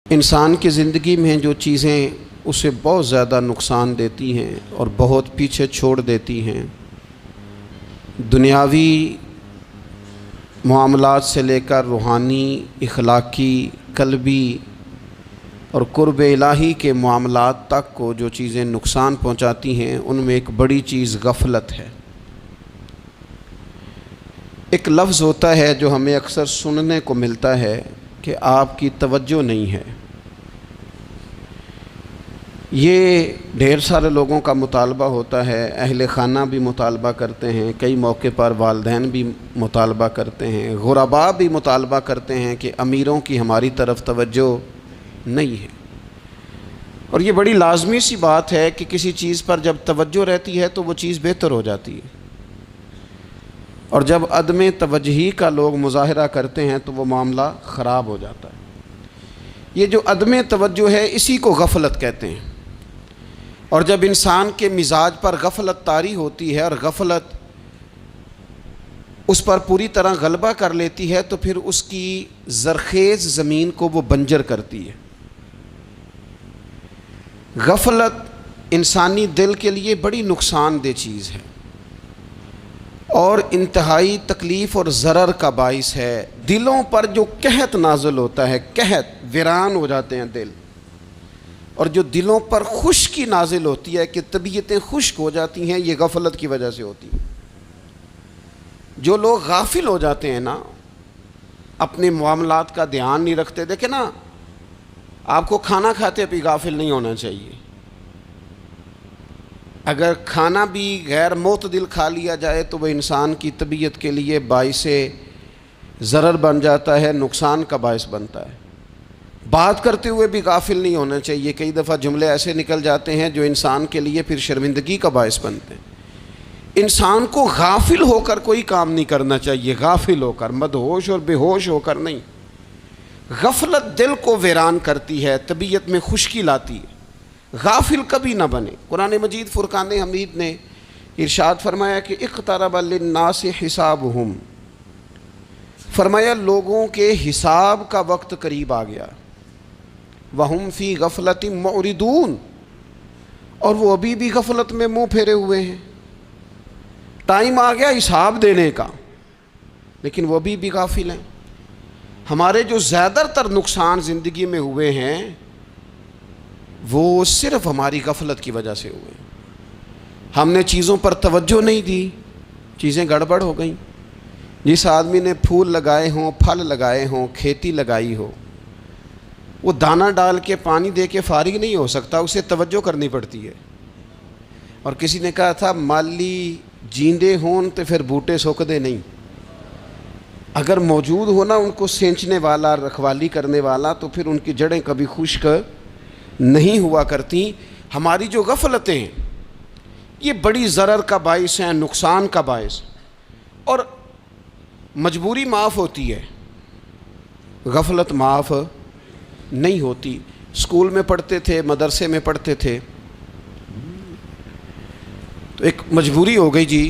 انسان کی زندگی میں جو چیزیں اسے بہت زیادہ نقصان دیتی ہیں اور بہت پیچھے چھوڑ دیتی ہیں، دنیاوی معاملات سے لے کر روحانی، اخلاقی، قلبی اور قرب الہی کے معاملات تک کو جو چیزیں نقصان پہنچاتی ہیں، ان میں ایک بڑی چیز غفلت ہے۔ ایک لفظ ہوتا ہے جو ہمیں اکثر سننے کو ملتا ہے کہ آپ کی توجہ نہیں ہے۔ یہ ڈھیر سارے لوگوں کا مطالبہ ہوتا ہے، اہل خانہ بھی مطالبہ کرتے ہیں، کئی موقع پر والدین بھی مطالبہ کرتے ہیں، غرباء بھی مطالبہ کرتے ہیں کہ امیروں کی ہماری طرف توجہ نہیں ہے۔ اور یہ بڑی لازمی سی بات ہے کہ کسی چیز پر جب توجہ رہتی ہے تو وہ چیز بہتر ہو جاتی ہے، اور جب عدم توجہی کا لوگ مظاہرہ کرتے ہیں تو وہ معاملہ خراب ہو جاتا ہے۔ یہ جو عدم توجہ ہے اسی کو غفلت کہتے ہیں، اور جب انسان کے مزاج پر غفلت طاری ہوتی ہے اور غفلت اس پر پوری طرح غلبہ کر لیتی ہے تو پھر اس کی زرخیز زمین کو وہ بنجر کرتی ہے۔ غفلت انسانی دل کے لیے بڑی نقصان دہ چیز ہے اور انتہائی تکلیف اور ضرر کا باعث ہے۔ دلوں پر جو قحط نازل ہوتا ہے، قحط، ویران ہو جاتے ہیں دل، اور جو دلوں پر خشکی نازل ہوتی ہے کہ طبیعتیں خشک ہو جاتی ہیں، یہ غفلت کی وجہ سے ہوتی ہے۔ جو لوگ غافل ہو جاتے ہیں نا، اپنے معاملات کا دھیان نہیں رکھتے، دیکھیں نا، آپ کو کھانا کھاتے بھی غافل نہیں ہونا چاہیے۔ اگر کھانا بھی غیر معتدل کھا لیا جائے تو وہ انسان کی طبیعت کے لیے باعث ضرر بن جاتا ہے، نقصان کا باعث بنتا ہے۔ بات کرتے ہوئے بھی غافل نہیں ہونا چاہیے، کئی دفعہ جملے ایسے نکل جاتے ہیں جو انسان کے لیے پھر شرمندگی کا باعث بنتے ہیں۔ انسان کو غافل ہو کر کوئی کام نہیں کرنا چاہیے، غافل ہو کر، مدہوش اور بے ہوش ہو کر نہیں۔ غفلت دل کو ویران کرتی ہے، طبیعت میں خشکی لاتی ہے۔ غافل کبھی نہ بنے۔ قرآن مجید فرقان حمید نے ارشاد فرمایا کہ اقترب للناس حسابہم، فرمایا لوگوں کے حساب کا وقت قریب آ گیا، وہم فی غفلۃ معرضون، اور وہ ابھی بھی غفلت میں منہ پھیرے ہوئے ہیں۔ ٹائم آ گیا حساب دینے کا، لیکن وہ ابھی بھی غافل ہیں۔ ہمارے جو زیادہ تر نقصان زندگی میں ہوئے ہیں وہ صرف ہماری غفلت کی وجہ سے ہوئے۔ ہم نے چیزوں پر توجہ نہیں دی، چیزیں گڑبڑ ہو گئیں۔ جس آدمی نے پھول لگائے ہوں، پھل لگائے ہوں، کھیتی لگائی ہو، وہ دانہ ڈال کے پانی دے کے فارغ نہیں ہو سکتا، اسے توجہ کرنی پڑتی ہے۔ اور کسی نے کہا تھا مالی جیندے ہون تو پھر بوٹے سوکھدے نہیں۔ اگر موجود ہونا ان کو سینچنے والا، رکھوالی کرنے والا، تو پھر ان کی جڑیں کبھی خشک نہیں ہوا کرتی۔ ہماری جو غفلتیں ہیں یہ بڑی ضرر کا باعث ہیں، نقصان کا باعث، اور مجبوری معاف ہوتی ہے، غفلت معاف نہیں ہوتی۔ اسکول میں پڑھتے تھے، مدرسے میں پڑھتے تھے، تو ایک مجبوری ہو گئی جی،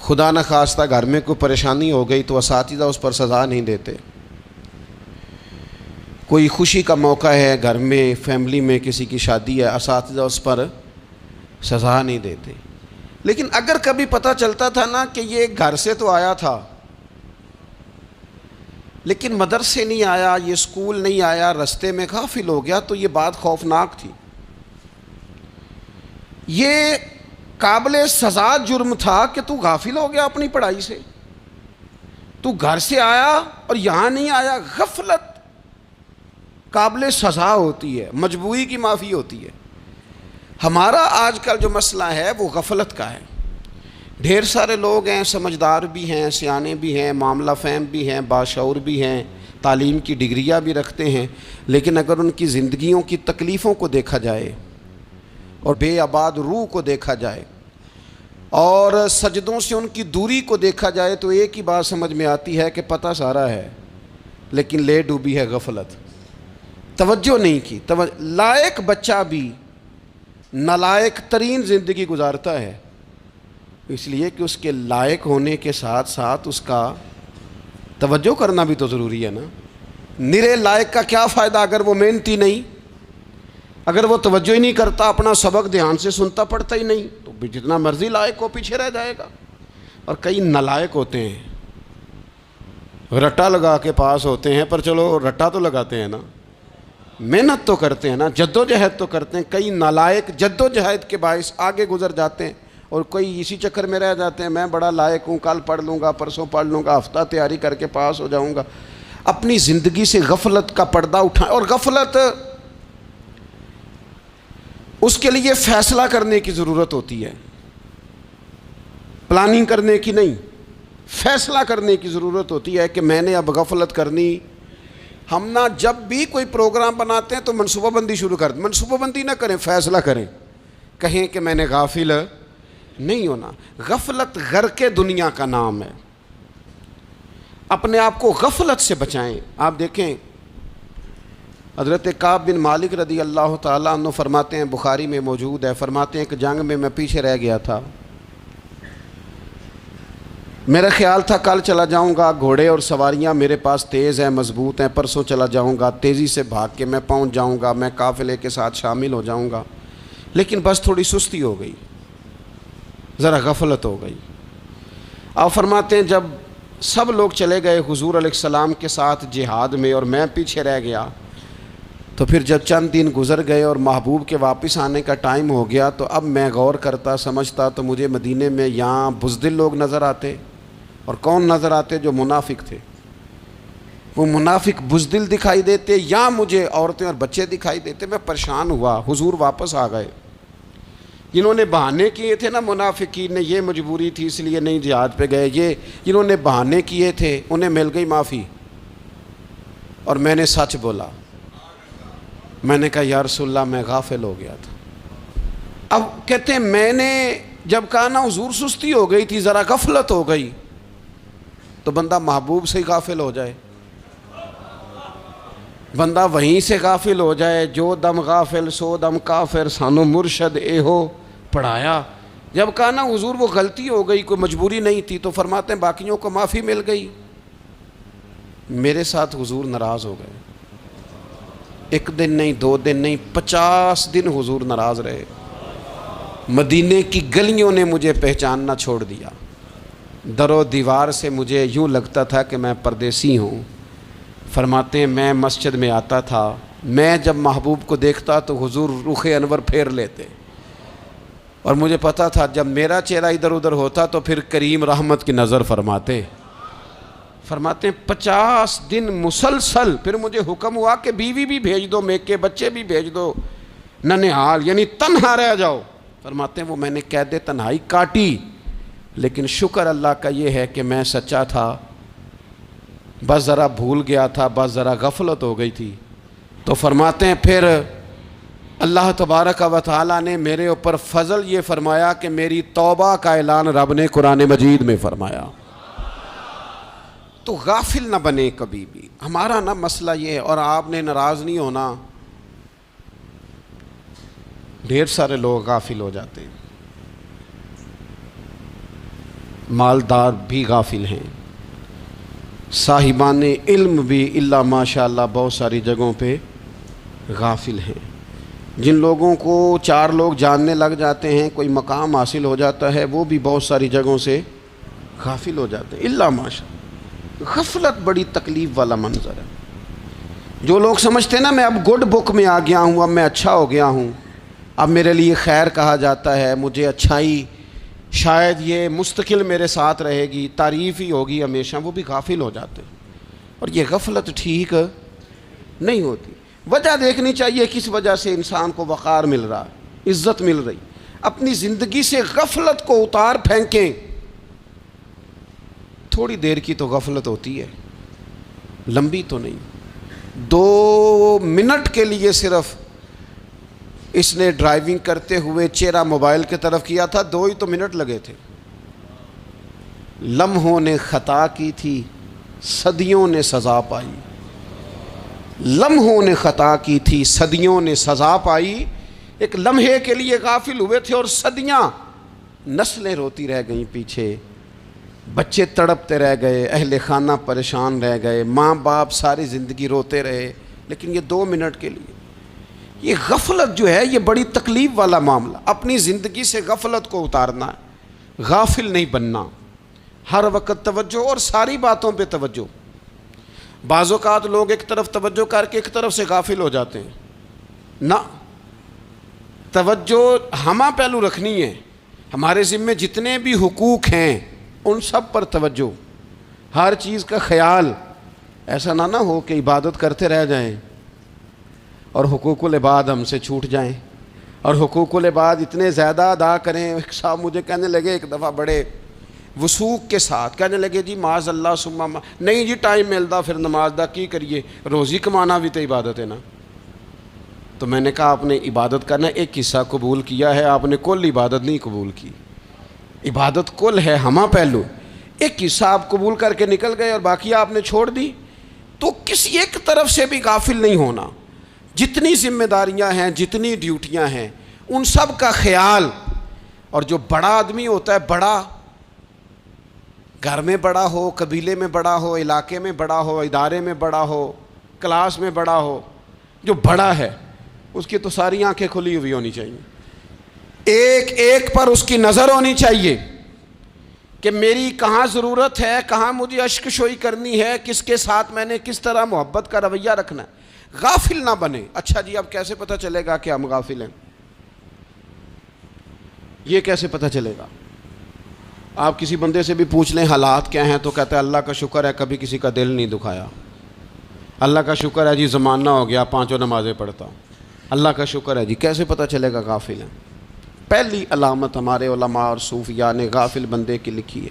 خدا نخواستہ گھر میں کوئی پریشانی ہو گئی تو اساتذہ اس پر سزا نہیں دیتے۔ کوئی خوشی کا موقع ہے گھر میں، فیملی میں کسی کی شادی ہے، اساتذہ اس پر سزا نہیں دیتے۔ لیکن اگر کبھی پتہ چلتا تھا نا کہ یہ گھر سے تو آیا تھا لیکن مدرسے نہیں آیا، یہ اسکول نہیں آیا، رستے میں غافل ہو گیا، تو یہ بات خوفناک تھی۔ یہ قابل سزا جرم تھا کہ تو غافل ہو گیا اپنی پڑھائی سے، تو گھر سے آیا اور یہاں نہیں آیا۔ غفلت قابل سزا ہوتی ہے، مجبوری کی معافی ہوتی ہے۔ ہمارا آج کل جو مسئلہ ہے وہ غفلت کا ہے۔ ڈھیر سارے لوگ ہیں، سمجھدار بھی ہیں، سیانے بھی ہیں، معاملہ فہم بھی ہیں، باشعور بھی ہیں، تعلیم کی ڈگریاں بھی رکھتے ہیں، لیکن اگر ان کی زندگیوں کی تکلیفوں کو دیکھا جائے اور بے آباد روح کو دیکھا جائے اور سجدوں سے ان کی دوری کو دیکھا جائے تو ایک ہی بات سمجھ میں آتی ہے کہ پتہ سارا ہے لیکن لے ڈوبی ہے غفلت، توجہ نہیں کی۔ لائق بچہ بھی نالائق ترین زندگی گزارتا ہے، اس لیے کہ اس کے لائق ہونے کے ساتھ ساتھ اس کا توجہ کرنا بھی تو ضروری ہے نا۔ نرے لائق کا کیا فائدہ اگر وہ محنتی نہیں، اگر وہ توجہ ہی نہیں کرتا، اپنا سبق دھیان سے سنتا پڑھتا ہی نہیں، تو جتنا مرضی لائق ہو پیچھے رہ جائے گا۔ اور کئی نالائق ہوتے ہیں، رٹا لگا کے پاس ہوتے ہیں، پر چلو رٹا تو لگاتے ہیں نا، محنت تو کرتے ہیں نا، جد و جہد تو کرتے ہیں۔ کئی نالائق جد و جہد کے باعث آگے گزر جاتے ہیں، اور کوئی اسی چکر میں رہ جاتے ہیں، میں بڑا لائق ہوں، کل پڑھ لوں گا، پرسوں پڑھ لوں گا، ہفتہ تیاری کر کے پاس ہو جاؤں گا۔ اپنی زندگی سے غفلت کا پردہ اٹھائیں، اور غفلت اس کے لیے فیصلہ کرنے کی ضرورت ہوتی ہے، پلاننگ کرنے کی نہیں، فیصلہ کرنے کی ضرورت ہوتی ہے کہ میں نے اب غفلت کرنی۔ ہم نہ جب بھی کوئی پروگرام بناتے ہیں تو منصوبہ بندی شروع کر دیں، منصوبہ بندی نہ کریں، فیصلہ کریں، کہیں کہ میں نے غافل نہیں ہونا۔ غفلت غرق دنیا کا نام ہے، اپنے آپ کو غفلت سے بچائیں۔ آپ دیکھیں حضرت کعب بن مالک رضی اللہ تعالیٰ عنہ فرماتے ہیں، بخاری میں موجود ہے، فرماتے ہیں کہ جنگ میں پیچھے رہ گیا تھا، میرا خیال تھا کل چلا جاؤں گا، گھوڑے اور سواریاں میرے پاس تیز ہیں، مضبوط ہیں، پرسوں چلا جاؤں گا، تیزی سے بھاگ کے میں پہنچ جاؤں گا، میں قافلے کے ساتھ شامل ہو جاؤں گا، لیکن بس تھوڑی سستی ہو گئی، ذرا غفلت ہو گئی۔ آپ فرماتے ہیں جب سب لوگ چلے گئے حضور علیہ السلام کے ساتھ جہاد میں اور میں پیچھے رہ گیا، تو پھر جب چند دن گزر گئے اور محبوب کے واپس آنے کا ٹائم ہو گیا، تو اب میں غور کرتا سمجھتا تو مجھے مدینے میں یہاں بزدل لوگ نظر آتے، اور کون نظر آتے؟ جو منافق تھے، وہ منافق بزدل دکھائی دیتے، یا مجھے عورتیں اور بچے دکھائی دیتے۔ میں پریشان ہوا، حضور واپس آ گئے۔ جنہوں نے بہانے کیے تھے نا منافقین نے، یہ مجبوری تھی اس لیے نہیں جہاد پہ گئے، یہ جنہوں نے بہانے کیے تھے انہیں مل گئی معافی، اور میں نے سچ بولا، میں نے کہا یا رسول اللہ میں غافل ہو گیا تھا۔ اب کہتے ہیں میں نے جب کہا نا حضور سستی ہو گئی تھی، ذرا غفلت ہو گئی، تو بندہ محبوب سے ہی غافل ہو جائے، بندہ وہیں سے غافل ہو جائے۔ جو دم غافل سو دم کافر، سانو مرشد اے ہو پڑھایا۔ جب کہا نا حضور وہ غلطی ہو گئی، کوئی مجبوری نہیں تھی، تو فرماتے ہیں باقیوں کو معافی مل گئی، میرے ساتھ حضور ناراض ہو گئے۔ ایک دن نہیں، 2 دن نہیں، 50 دن حضور ناراض رہے۔ مدینے کی گلیوں نے مجھے پہچاننا چھوڑ دیا، در و دیوار سے مجھے یوں لگتا تھا کہ میں پردیسی ہوں۔ فرماتے ہیں میں مسجد میں آتا تھا، میں جب محبوب کو دیکھتا تو حضور رخ انور پھیر لیتے، اور مجھے پتا تھا جب میرا چہرہ ادھر ادھر ہوتا تو پھر کریم رحمت کی نظر فرماتے۔ فرماتے ہیں 50 دن مسلسل، پھر مجھے حکم ہوا کہ بیوی بھی بھیج دو، میکے بچے بھی بھیج دو، ننہال یعنی تنہا رہ جاؤ۔ فرماتے ہیں وہ میں نے قید تنہائی کاٹی، لیکن شکر اللہ کا یہ ہے کہ میں سچا تھا، بس ذرا بھول گیا تھا، بس ذرا غفلت ہو گئی تھی۔ تو فرماتے ہیں پھر اللہ تبارک و تعالیٰ نے میرے اوپر فضل یہ فرمایا کہ میری توبہ کا اعلان رب نے قرآن مجید میں فرمایا۔ تو غافل نہ بنے کبھی بھی، ہمارا نا مسئلہ یہ ہے، اور آپ نے ناراض نہیں ہونا، ڈھیر سارے لوگ غافل ہو جاتے ہیں، مالدار بھی غافل ہیں، صاحبان علم بھی الا ماشاء اللہ بہت ساری جگہوں پہ غافل ہیں۔ جن لوگوں کو 4 لوگ جاننے لگ جاتے ہیں، کوئی مقام حاصل ہو جاتا ہے، وہ بھی بہت ساری جگہوں سے غافل ہو جاتے ہیں الا ماشاء اللہ۔ غفلت بڑی تکلیف والا منظر ہے۔ جو لوگ سمجھتے ہیں نا میں اب گڈ بک میں آ گیا ہوں، اب میں اچھا ہو گیا ہوں، اب میرے لیے خیر کہا جاتا ہے، مجھے اچھائی شاید یہ مستقل میرے ساتھ رہے گی، تعریف ہی ہوگی ہمیشہ، وہ بھی غافل ہو جاتے ہیں۔ اور یہ غفلت ٹھیک نہیں ہوتی۔ وجہ دیکھنی چاہیے کس وجہ سے انسان کو وقار مل رہا ہے، عزت مل رہی۔ اپنی زندگی سے غفلت کو اتار پھینکیں۔ تھوڑی دیر کی تو غفلت ہوتی ہے، لمبی تو نہیں۔ 2 منٹ کے لیے صرف اس نے ڈرائیونگ کرتے ہوئے چہرہ موبائل کی طرف کیا تھا، 2 ہی تو منٹ لگے تھے۔ لمحوں نے خطا کی تھی، صدیوں نے سزا پائی۔ لمحوں نے خطا کی تھی، صدیوں نے سزا پائی۔ ایک لمحے کے لیے غافل ہوئے تھے اور صدیاں، نسلیں روتی رہ گئیں پیچھے۔ بچے تڑپتے رہ گئے، اہل خانہ پریشان رہ گئے، ماں باپ ساری زندگی روتے رہے، لیکن یہ 2 منٹ کے لیے یہ غفلت جو ہے یہ بڑی تکلیف والا معاملہ. اپنی زندگی سے غفلت کو اتارنا ہے، غافل نہیں بننا، ہر وقت توجہ اور ساری باتوں پہ توجہ. بعض اوقات لوگ ایک طرف توجہ کر کے ایک طرف سے غافل ہو جاتے ہیں. نہ، توجہ ہمہ پہلو رکھنی ہے. ہمارے ذمے جتنے بھی حقوق ہیں ان سب پر توجہ، ہر چیز کا خیال. ایسا نہ ہو کہ عبادت کرتے رہ جائیں اور حقوق العباد ہم سے چھوٹ جائیں، اور حقوق العباد اتنے زیادہ ادا کریں. صاحب مجھے کہنے لگے ایک دفعہ بڑے وثوق کے ساتھ کہنے لگے جی معاذ اللہ ثم نہیں جی ٹائم ملتا پھر نماز دا کی کریے، روزی کمانا بھی تو عبادت ہے نا. تو میں نے کہا آپ نے عبادت کرنا ایک حصہ قبول کیا ہے، آپ نے کل عبادت نہیں قبول کی. عبادت کل ہے، ہمہ پہلو. ایک حصہ آپ قبول کر کے نکل گئے اور باقی آپ نے چھوڑ دی. تو کسی ایک طرف سے بھی غافل نہیں ہونا. جتنی ذمہ داریاں ہیں، جتنی ڈیوٹیاں ہیں، ان سب کا خیال. اور جو بڑا آدمی ہوتا ہے، بڑا گھر میں بڑا ہو، قبیلے میں بڑا ہو، علاقے میں بڑا ہو، ادارے میں بڑا ہو، کلاس میں بڑا ہو، جو بڑا ہے اس کی تو ساری آنکھیں کھلی ہوئی ہونی چاہیے. ایک ایک پر اس کی نظر ہونی چاہیے کہ میری کہاں ضرورت ہے، کہاں مجھے اشک شوئی کرنی ہے، کس کے ساتھ میں نے کس طرح محبت کا رویہ رکھنا ہے. غافل نہ بنے. اچھا جی اب کیسے پتہ چلے گا کہ ہم غافل ہیں؟ یہ کیسے پتہ چلے گا؟ آپ کسی بندے سے بھی پوچھ لیں حالات کیا ہیں تو کہتا ہے اللہ کا شکر ہے کبھی کسی کا دل نہیں دکھایا، اللہ کا شکر ہے جی زمانہ ہو گیا 5 نمازیں پڑھتا ہوں، اللہ کا شکر ہے جی. کیسے پتہ چلے گا غافل ہیں؟ پہلی علامت ہمارے علماء اور صوفیاء نے غافل بندے کی لکھی ہے.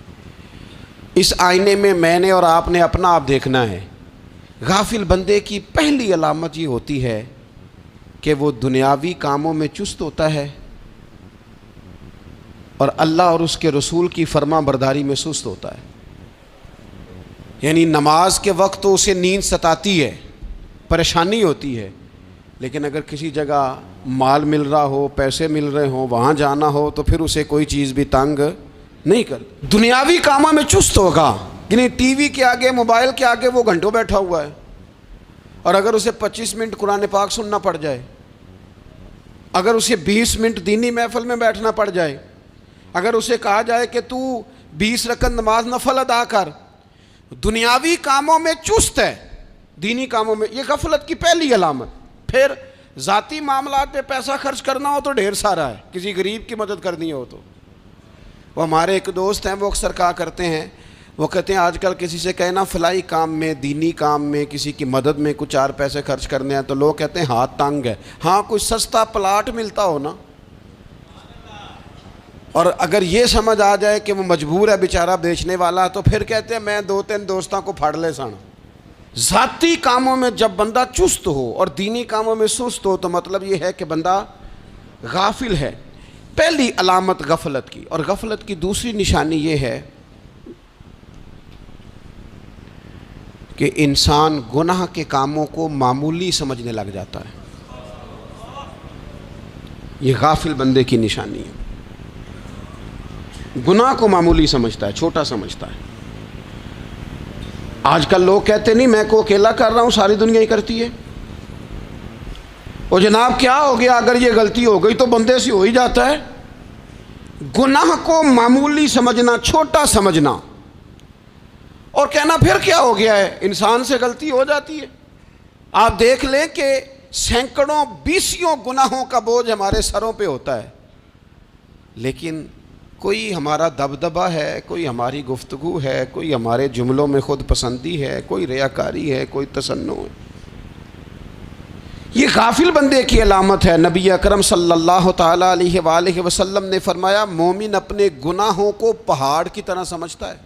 اس آئینے میں نے اور آپ نے اپنا آپ دیکھنا ہے. غافل بندے کی پہلی علامت یہ ہوتی ہے کہ وہ دنیاوی کاموں میں چست ہوتا ہے اور اللہ اور اس کے رسول کی فرما برداری میں سست ہوتا ہے. یعنی نماز کے وقت تو اسے نیند ستاتی ہے، پریشانی ہوتی ہے، لیکن اگر کسی جگہ مال مل رہا ہو، پیسے مل رہے ہوں، وہاں جانا ہو تو پھر اسے کوئی چیز بھی تنگ نہیں کر. دنیاوی کاموں میں چست ہوگا، یعنی ٹی وی کے آگے، موبائل کے آگے وہ گھنٹوں بیٹھا ہوا ہے. اور اگر اسے 25 منٹ قرآن پاک سننا پڑ جائے، اگر اسے 20 منٹ دینی محفل میں بیٹھنا پڑ جائے، اگر اسے کہا جائے کہ تو 20 رکعت نماز نفل ادا کر، دنیاوی کاموں میں چست ہے، دینی کاموں میں، یہ غفلت کی پہلی علامت. پھر ذاتی معاملات پہ پیسہ خرچ کرنا ہو تو ڈھیر سارا ہے، کسی غریب کی مدد کرنی ہو تو. وہ ہمارے ایک دوست ہیں، وہ اکثر کہا کرتے ہیں، وہ کہتے ہیں آج کل کسی سے کہنا فلائی کام میں، دینی کام میں، کسی کی مدد میں کچھ 4 پیسے خرچ کرنے ہیں تو لوگ کہتے ہیں ہاتھ تنگ ہے. ہاں کوئی سستا پلاٹ ملتا ہو نا، اور اگر یہ سمجھ آ جائے کہ وہ مجبور ہے بیچارہ بیچنے والا، تو پھر کہتے ہیں میں 2-3 دوستوں کو پھاڑ لے سن. ذاتی کاموں میں جب بندہ چست ہو اور دینی کاموں میں سست ہو تو مطلب یہ ہے کہ بندہ غافل ہے. پہلی علامت غفلت کی. اور غفلت کی دوسری نشانی یہ ہے کہ انسان گناہ کے کاموں کو معمولی سمجھنے لگ جاتا ہے. یہ غافل بندے کی نشانی ہے. گناہ کو معمولی سمجھتا ہے، چھوٹا سمجھتا ہے. آج کل لوگ کہتے نہیں میں کو اکیلا کر رہا ہوں، ساری دنیا ہی کرتی ہے. اور جناب کیا ہو گیا، اگر یہ غلطی ہو گئی تو بندے سے ہو ہی جاتا ہے. گناہ کو معمولی سمجھنا، چھوٹا سمجھنا اور کہنا پھر کیا ہو گیا ہے، انسان سے غلطی ہو جاتی ہے. آپ دیکھ لیں کہ سینکڑوں بیسیوں گناہوں کا بوجھ ہمارے سروں پہ ہوتا ہے، لیکن کوئی ہمارا دبدبہ ہے، کوئی ہماری گفتگو ہے، کوئی ہمارے جملوں میں خود پسندی ہے، کوئی ریاکاری ہے، کوئی تصنع ہے. یہ غافل بندے کی علامت ہے. نبی اکرم صلی اللہ تعالیٰ علیہ وآلہ وسلم نے فرمایا مومن اپنے گناہوں کو پہاڑ کی طرح سمجھتا ہے.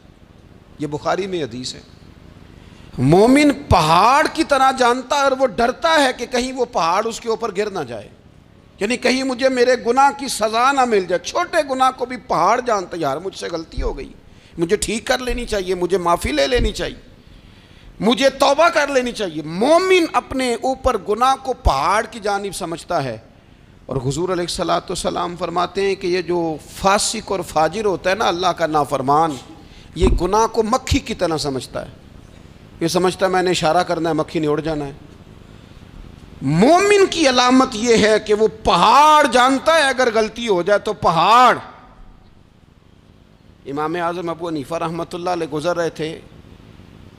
یہ بخاری میں حدیث ہے. مومن پہاڑ کی طرح جانتا ہے اور وہ ڈرتا ہے کہ کہیں وہ پہاڑ اس کے اوپر گر نہ جائے، یعنی کہیں مجھے میرے گناہ کی سزا نہ مل جائے. چھوٹے گناہ کو بھی پہاڑ جانتا ہے، یار مجھ سے غلطی ہو گئی، مجھے ٹھیک کر لینی چاہیے، مجھے معافی لے لینی چاہیے، مجھے توبہ کر لینی چاہیے. مومن اپنے اوپر گناہ کو پہاڑ کی جانب سمجھتا ہے. اور حضور علیہ الصلوۃ والسلام فرماتے ہیں کہ یہ جو فاسق اور فاجر ہوتا ہے نا، اللہ کا نافرمان، یہ گناہ کو مکھی کی طرح سمجھتا ہے، یہ سمجھتا ہے میں نے اشارہ کرنا ہے مکھی نے اڑ جانا ہے۔ مومن کی علامت یہ ہے کہ وہ پہاڑ جانتا ہے اگر غلطی ہو جائے تو پہاڑ۔ امام اعظم ابو حنیفہ رحمۃ اللہ علیہ گزر رہے تھے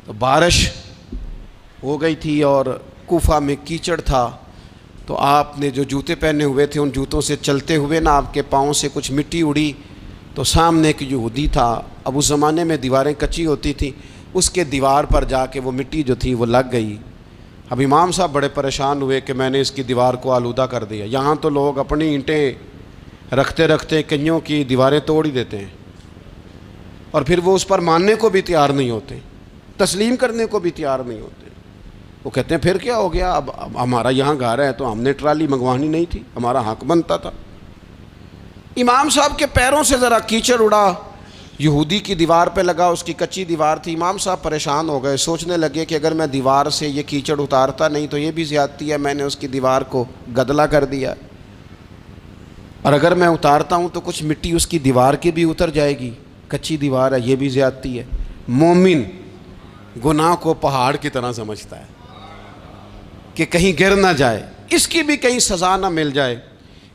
تو بارش ہو گئی تھی اور کوفہ میں کیچڑ تھا، تو آپ نے جو جوتے پہنے ہوئے تھے ان جوتوں سے چلتے ہوئے نا آپ کے پاؤں سے کچھ مٹی اڑی، تو سامنے ایک یہودی تھا، اب اس زمانے میں دیواریں کچی ہوتی تھیں، اس کے دیوار پر جا کے وہ مٹی جو تھی وہ لگ گئی۔ اب امام صاحب بڑے پریشان ہوئے کہ میں نے اس کی دیوار کو آلودہ کر دیا۔ یہاں تو لوگ اپنی اینٹیں رکھتے رکھتے کئیوں کی دیواریں توڑ ہی دیتے ہیں، اور پھر وہ اس پر ماننے کو بھی تیار نہیں ہوتے، تسلیم کرنے کو بھی تیار نہیں ہوتے۔ وہ کہتے ہیں پھر کیا ہو گیا، اب ہمارا یہاں گھر ہے تو ہم نے ٹرالی منگوانی نہیں تھی، ہمارا حق بنتا تھا۔ امام صاحب کے پیروں سے ذرا کیچڑ اڑا، یہودی کی دیوار پہ لگا، اس کی کچی دیوار تھی۔ امام صاحب پریشان ہو گئے، سوچنے لگے کہ اگر میں دیوار سے یہ کیچڑ اتارتا نہیں تو یہ بھی زیادتی ہے، میں نے اس کی دیوار کو گدلا کر دیا، اور اگر میں اتارتا ہوں تو کچھ مٹی اس کی دیوار کی بھی اتر جائے گی، کچی دیوار ہے، یہ بھی زیادتی ہے۔ مومن گناہ کو پہاڑ کی طرح سمجھتا ہے کہ کہیں گر نہ جائے، اس کی بھی کہیں سزا نہ مل جائے۔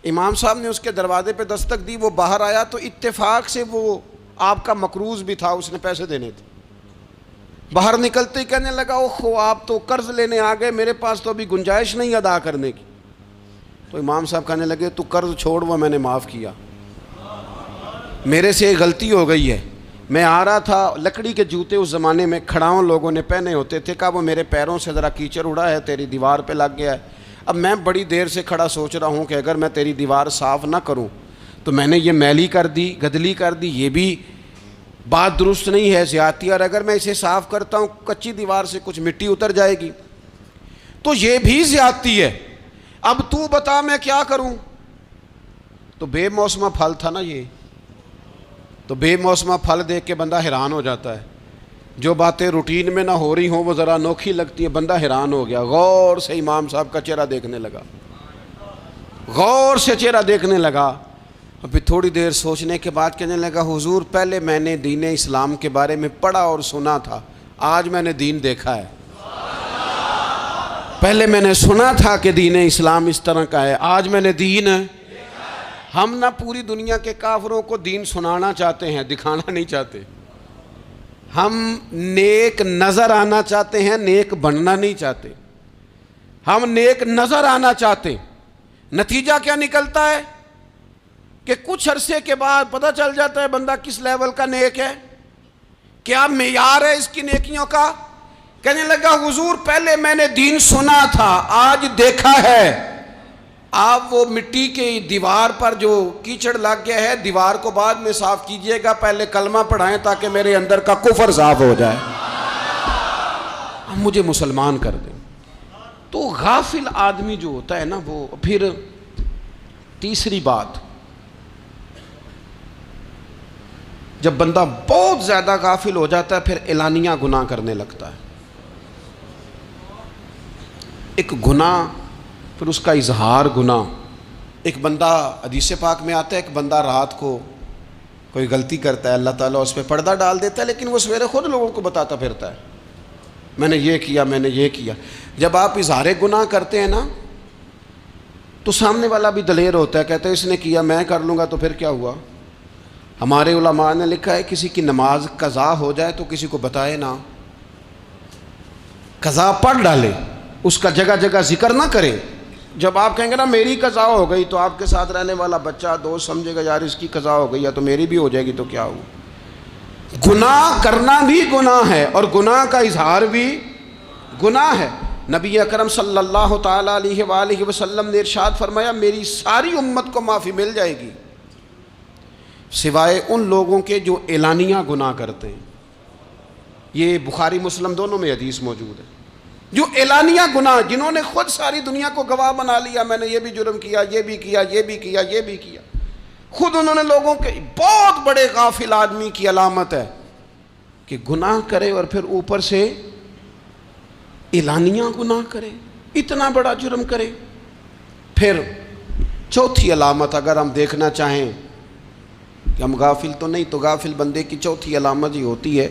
امام صاحب نے اس کے دروازے پہ دستک دی، وہ باہر آیا تو اتفاق سے وہ آپ کا مقروض بھی تھا، اس نے پیسے دینے تھے۔ باہر نکلتے ہی کہنے لگا اوہو آپ تو قرض لینے آ گئے، میرے پاس تو ابھی گنجائش نہیں ادا کرنے کی۔ تو امام صاحب کہنے لگے تو قرض چھوڑ، وہ میں نے معاف کیا، میرے سے غلطی ہو گئی ہے۔ میں آ رہا تھا، لکڑی کے جوتے اس زمانے میں کھڑاؤں لوگوں نے پہنے ہوتے تھے، کہا وہ میرے پیروں سے ذرا کیچڑ اڑا ہے، تیری دیوار پہ لگ گیا ہے۔ اب میں بڑی دیر سے کھڑا سوچ رہا ہوں کہ اگر میں تیری دیوار صاف نہ کروں تو میں نے یہ میلی کر دی، گدلی کر دی، یہ بھی بات درست نہیں ہے، زیادتی، اور اگر میں اسے صاف کرتا ہوں کچی دیوار سے کچھ مٹی اتر جائے گی تو یہ بھی زیادتی ہے، اب تو بتا میں کیا کروں۔ تو بے موسمہ پھل تھا نا یہ، تو بے موسمہ پھل دیکھ کے بندہ حیران ہو جاتا ہے، جو باتیں روٹین میں نہ ہو رہی ہوں وہ ذرا انوکھی لگتی ہیں، بندہ حیران ہو گیا، غور سے امام صاحب کا چہرہ دیکھنے لگا، غور سے چہرہ دیکھنے لگا، اور پھر تھوڑی دیر سوچنے کے بعد کہنے لگا حضور پہلے میں نے دین اسلام کے بارے میں پڑھا اور سنا تھا، آج میں نے دین دیکھا ہے۔ پہلے میں نے سنا تھا کہ دین اسلام اس طرح کا ہے، آج میں نے دین۔ ہم نہ پوری دنیا کے کافروں کو دین سنانا چاہتے ہیں، دکھانا نہیں چاہتے، ہم نیک نظر آنا چاہتے ہیں، نیک بننا نہیں چاہتے، ہم نیک نظر آنا چاہتے۔ نتیجہ کیا نکلتا ہے کہ کچھ عرصے کے بعد پتہ چل جاتا ہے بندہ کس لیول کا نیک ہے، کیا معیار ہے اس کی نیکیوں کا۔ کہنے لگا حضور پہلے میں نے دین سنا تھا، آج دیکھا ہے۔ آپ وہ مٹی کی دیوار پر جو کیچڑ لگ گیا ہے، دیوار کو بعد میں صاف کیجئے گا، پہلے کلمہ پڑھائیں تاکہ میرے اندر کا کفر صاف ہو جائے، مجھے مسلمان کر دیں۔ تو غافل آدمی جو ہوتا ہے نا وہ پھر تیسری بات، جب بندہ بہت زیادہ غافل ہو جاتا ہے پھر اعلانیہ گناہ کرنے لگتا ہے۔ ایک گناہ پھر اس کا اظہار گناہ، ایک بندہ حدیث پاک میں آتا ہے ایک بندہ رات کو کوئی غلطی کرتا ہے، اللہ تعالیٰ اس پہ پردہ ڈال دیتا ہے، لیکن وہ سویرے خود لوگوں کو بتاتا پھرتا ہے میں نے یہ کیا، میں نے یہ کیا۔ جب آپ اظہار گناہ کرتے ہیں نا تو سامنے والا بھی دلیر ہوتا ہے، کہتا ہے اس نے کیا میں کر لوں گا تو پھر کیا ہوا۔ ہمارے علماء نے لکھا ہے کسی کی نماز قضا ہو جائے تو کسی کو بتائے نہ، قضا پڑھ ڈالے، اس کا جگہ جگہ ذکر نہ کرے۔ جب آپ کہیں گے نا میری قضا ہو گئی تو آپ کے ساتھ رہنے والا بچہ دوست سمجھے گا یار اس کی قضا ہو گئی ہے تو میری بھی ہو جائے گی تو کیا ہوا۔ گناہ کرنا بھی گناہ ہے اور گناہ کا اظہار بھی گناہ ہے۔ نبی اکرم صلی اللہ تعالیٰ علیہ وآلہ وسلم نے ارشاد فرمایا میری ساری امت کو معافی مل جائے گی سوائے ان لوگوں کے جو اعلانیہ گناہ کرتے ہیں۔ یہ بخاری مسلم دونوں میں حدیث موجود ہے۔ جو اعلانیہ گناہ، جنہوں نے خود ساری دنیا کو گواہ بنا لیا، میں نے یہ بھی جرم کیا، یہ بھی کیا، یہ بھی کیا، یہ بھی کیا، خود انہوں نے لوگوں کے، بہت بڑے غافل آدمی کی علامت ہے کہ گناہ کرے اور پھر اوپر سے اعلانیہ گناہ کرے، اتنا بڑا جرم کرے۔ پھر چوتھی علامت اگر ہم دیکھنا چاہیں کہ ہم غافل تو نہیں، تو غافل بندے کی چوتھی علامت یہ ہوتی ہے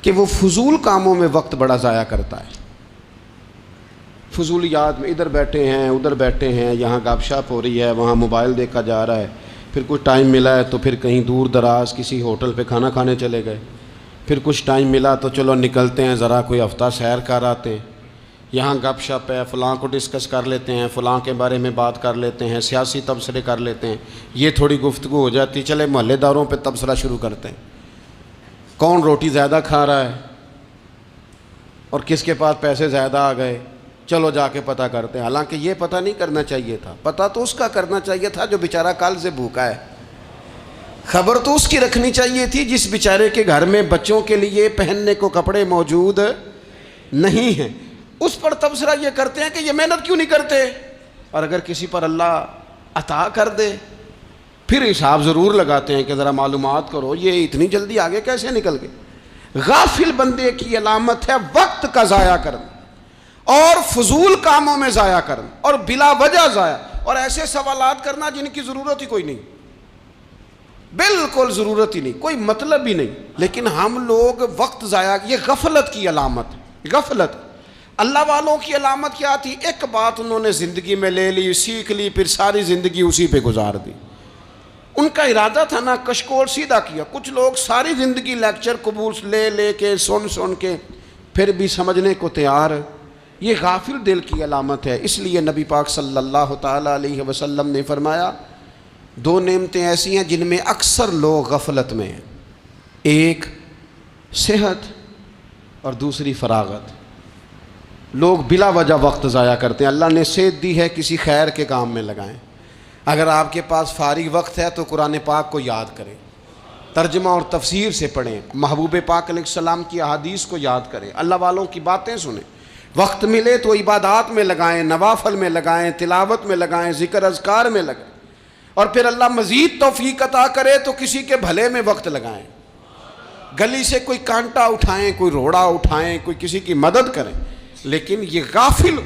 کہ وہ فضول کاموں میں وقت بڑا ضائع کرتا ہے، فضولیات میں، ادھر بیٹھے ہیں ادھر بیٹھے ہیں، یہاں گپ شپ ہو رہی ہے، وہاں موبائل دیکھا جا رہا ہے، پھر کچھ ٹائم ملا ہے تو پھر کہیں دور دراز کسی ہوٹل پہ کھانا کھانے چلے گئے، پھر کچھ ٹائم ملا تو چلو نکلتے ہیں ذرا کوئی ہفتہ سیر کر آتے ہیں، یہاں گپ شپ ہے، فلاں کو ڈسکس کر لیتے ہیں، فلاں کے بارے میں بات کر لیتے ہیں، سیاسی تبصرے کر لیتے ہیں، یہ تھوڑی گفتگو ہو جاتی، چلے محلے داروں پہ تبصرہ شروع کرتے ہیں، کون روٹی زیادہ کھا رہا ہے اور کس کے پاس پیسے زیادہ آ گئے، چلو جا کے پتہ کرتے ہیں، حالانکہ یہ پتہ نہیں کرنا چاہیے تھا، پتہ تو اس کا کرنا چاہیے تھا جو بیچارہ کل سے بھوکا ہے، خبر تو اس کی رکھنی چاہیے تھی جس بیچارے کے گھر میں بچوں کے لیے پہننے کو کپڑے موجود نہیں ہیں، اس پر تبصرہ یہ کرتے ہیں کہ یہ محنت کیوں نہیں کرتے، اور اگر کسی پر اللہ عطا کر دے پھر حساب ضرور لگاتے ہیں کہ ذرا معلومات کرو یہ اتنی جلدی آگے کیسے نکل گئے۔ غافل بندے کی علامت ہے وقت کا ضائع کرنا اور فضول کاموں میں ضائع کرنا اور بلا وجہ ضائع، اور ایسے سوالات کرنا جن کی ضرورت ہی کوئی نہیں، بالکل ضرورت ہی نہیں، کوئی مطلب ہی نہیں، لیکن ہم لوگ وقت ضائع، یہ غفلت کی علامت، غفلت۔ اللہ والوں کی علامت کیا تھی؟ ایک بات انہوں نے زندگی میں لے لی، سیکھ لی، پھر ساری زندگی اسی پہ گزار دی، ان کا ارادہ تھا نا کشکول سیدھا کیا۔ کچھ لوگ ساری زندگی لیکچر قبول لے کے سن کے پھر بھی سمجھنے کو تیار، یہ غافل دل کی علامت ہے۔ اس لیے نبی پاک صلی اللہ تعالیٰ علیہ وسلم نے فرمایا دو نعمتیں ایسی ہیں جن میں اکثر لوگ غفلت میں ہیں، ایک صحت اور دوسری فراغت۔ لوگ بلا وجہ وقت ضائع کرتے ہیں، اللہ نے صحت دی ہے کسی خیر کے کام میں لگائیں، اگر آپ کے پاس فارغ وقت ہے تو قرآن پاک کو یاد کریں، ترجمہ اور تفسیر سے پڑھیں، محبوب پاک علیہ السلام کی احادیث کو یاد کریں، اللہ والوں کی باتیں سنیں، وقت ملے تو عبادات میں لگائیں، نوافل میں لگائیں، تلاوت میں لگائیں، ذکر اذکار میں لگائیں، اور پھر اللہ مزید توفیق عطا کرے تو کسی کے بھلے میں وقت لگائیں، گلی سے کوئی کانٹا اٹھائیں، کوئی روڑا اٹھائیں، کوئی کسی کی مدد کریں، لیکن یہ غافل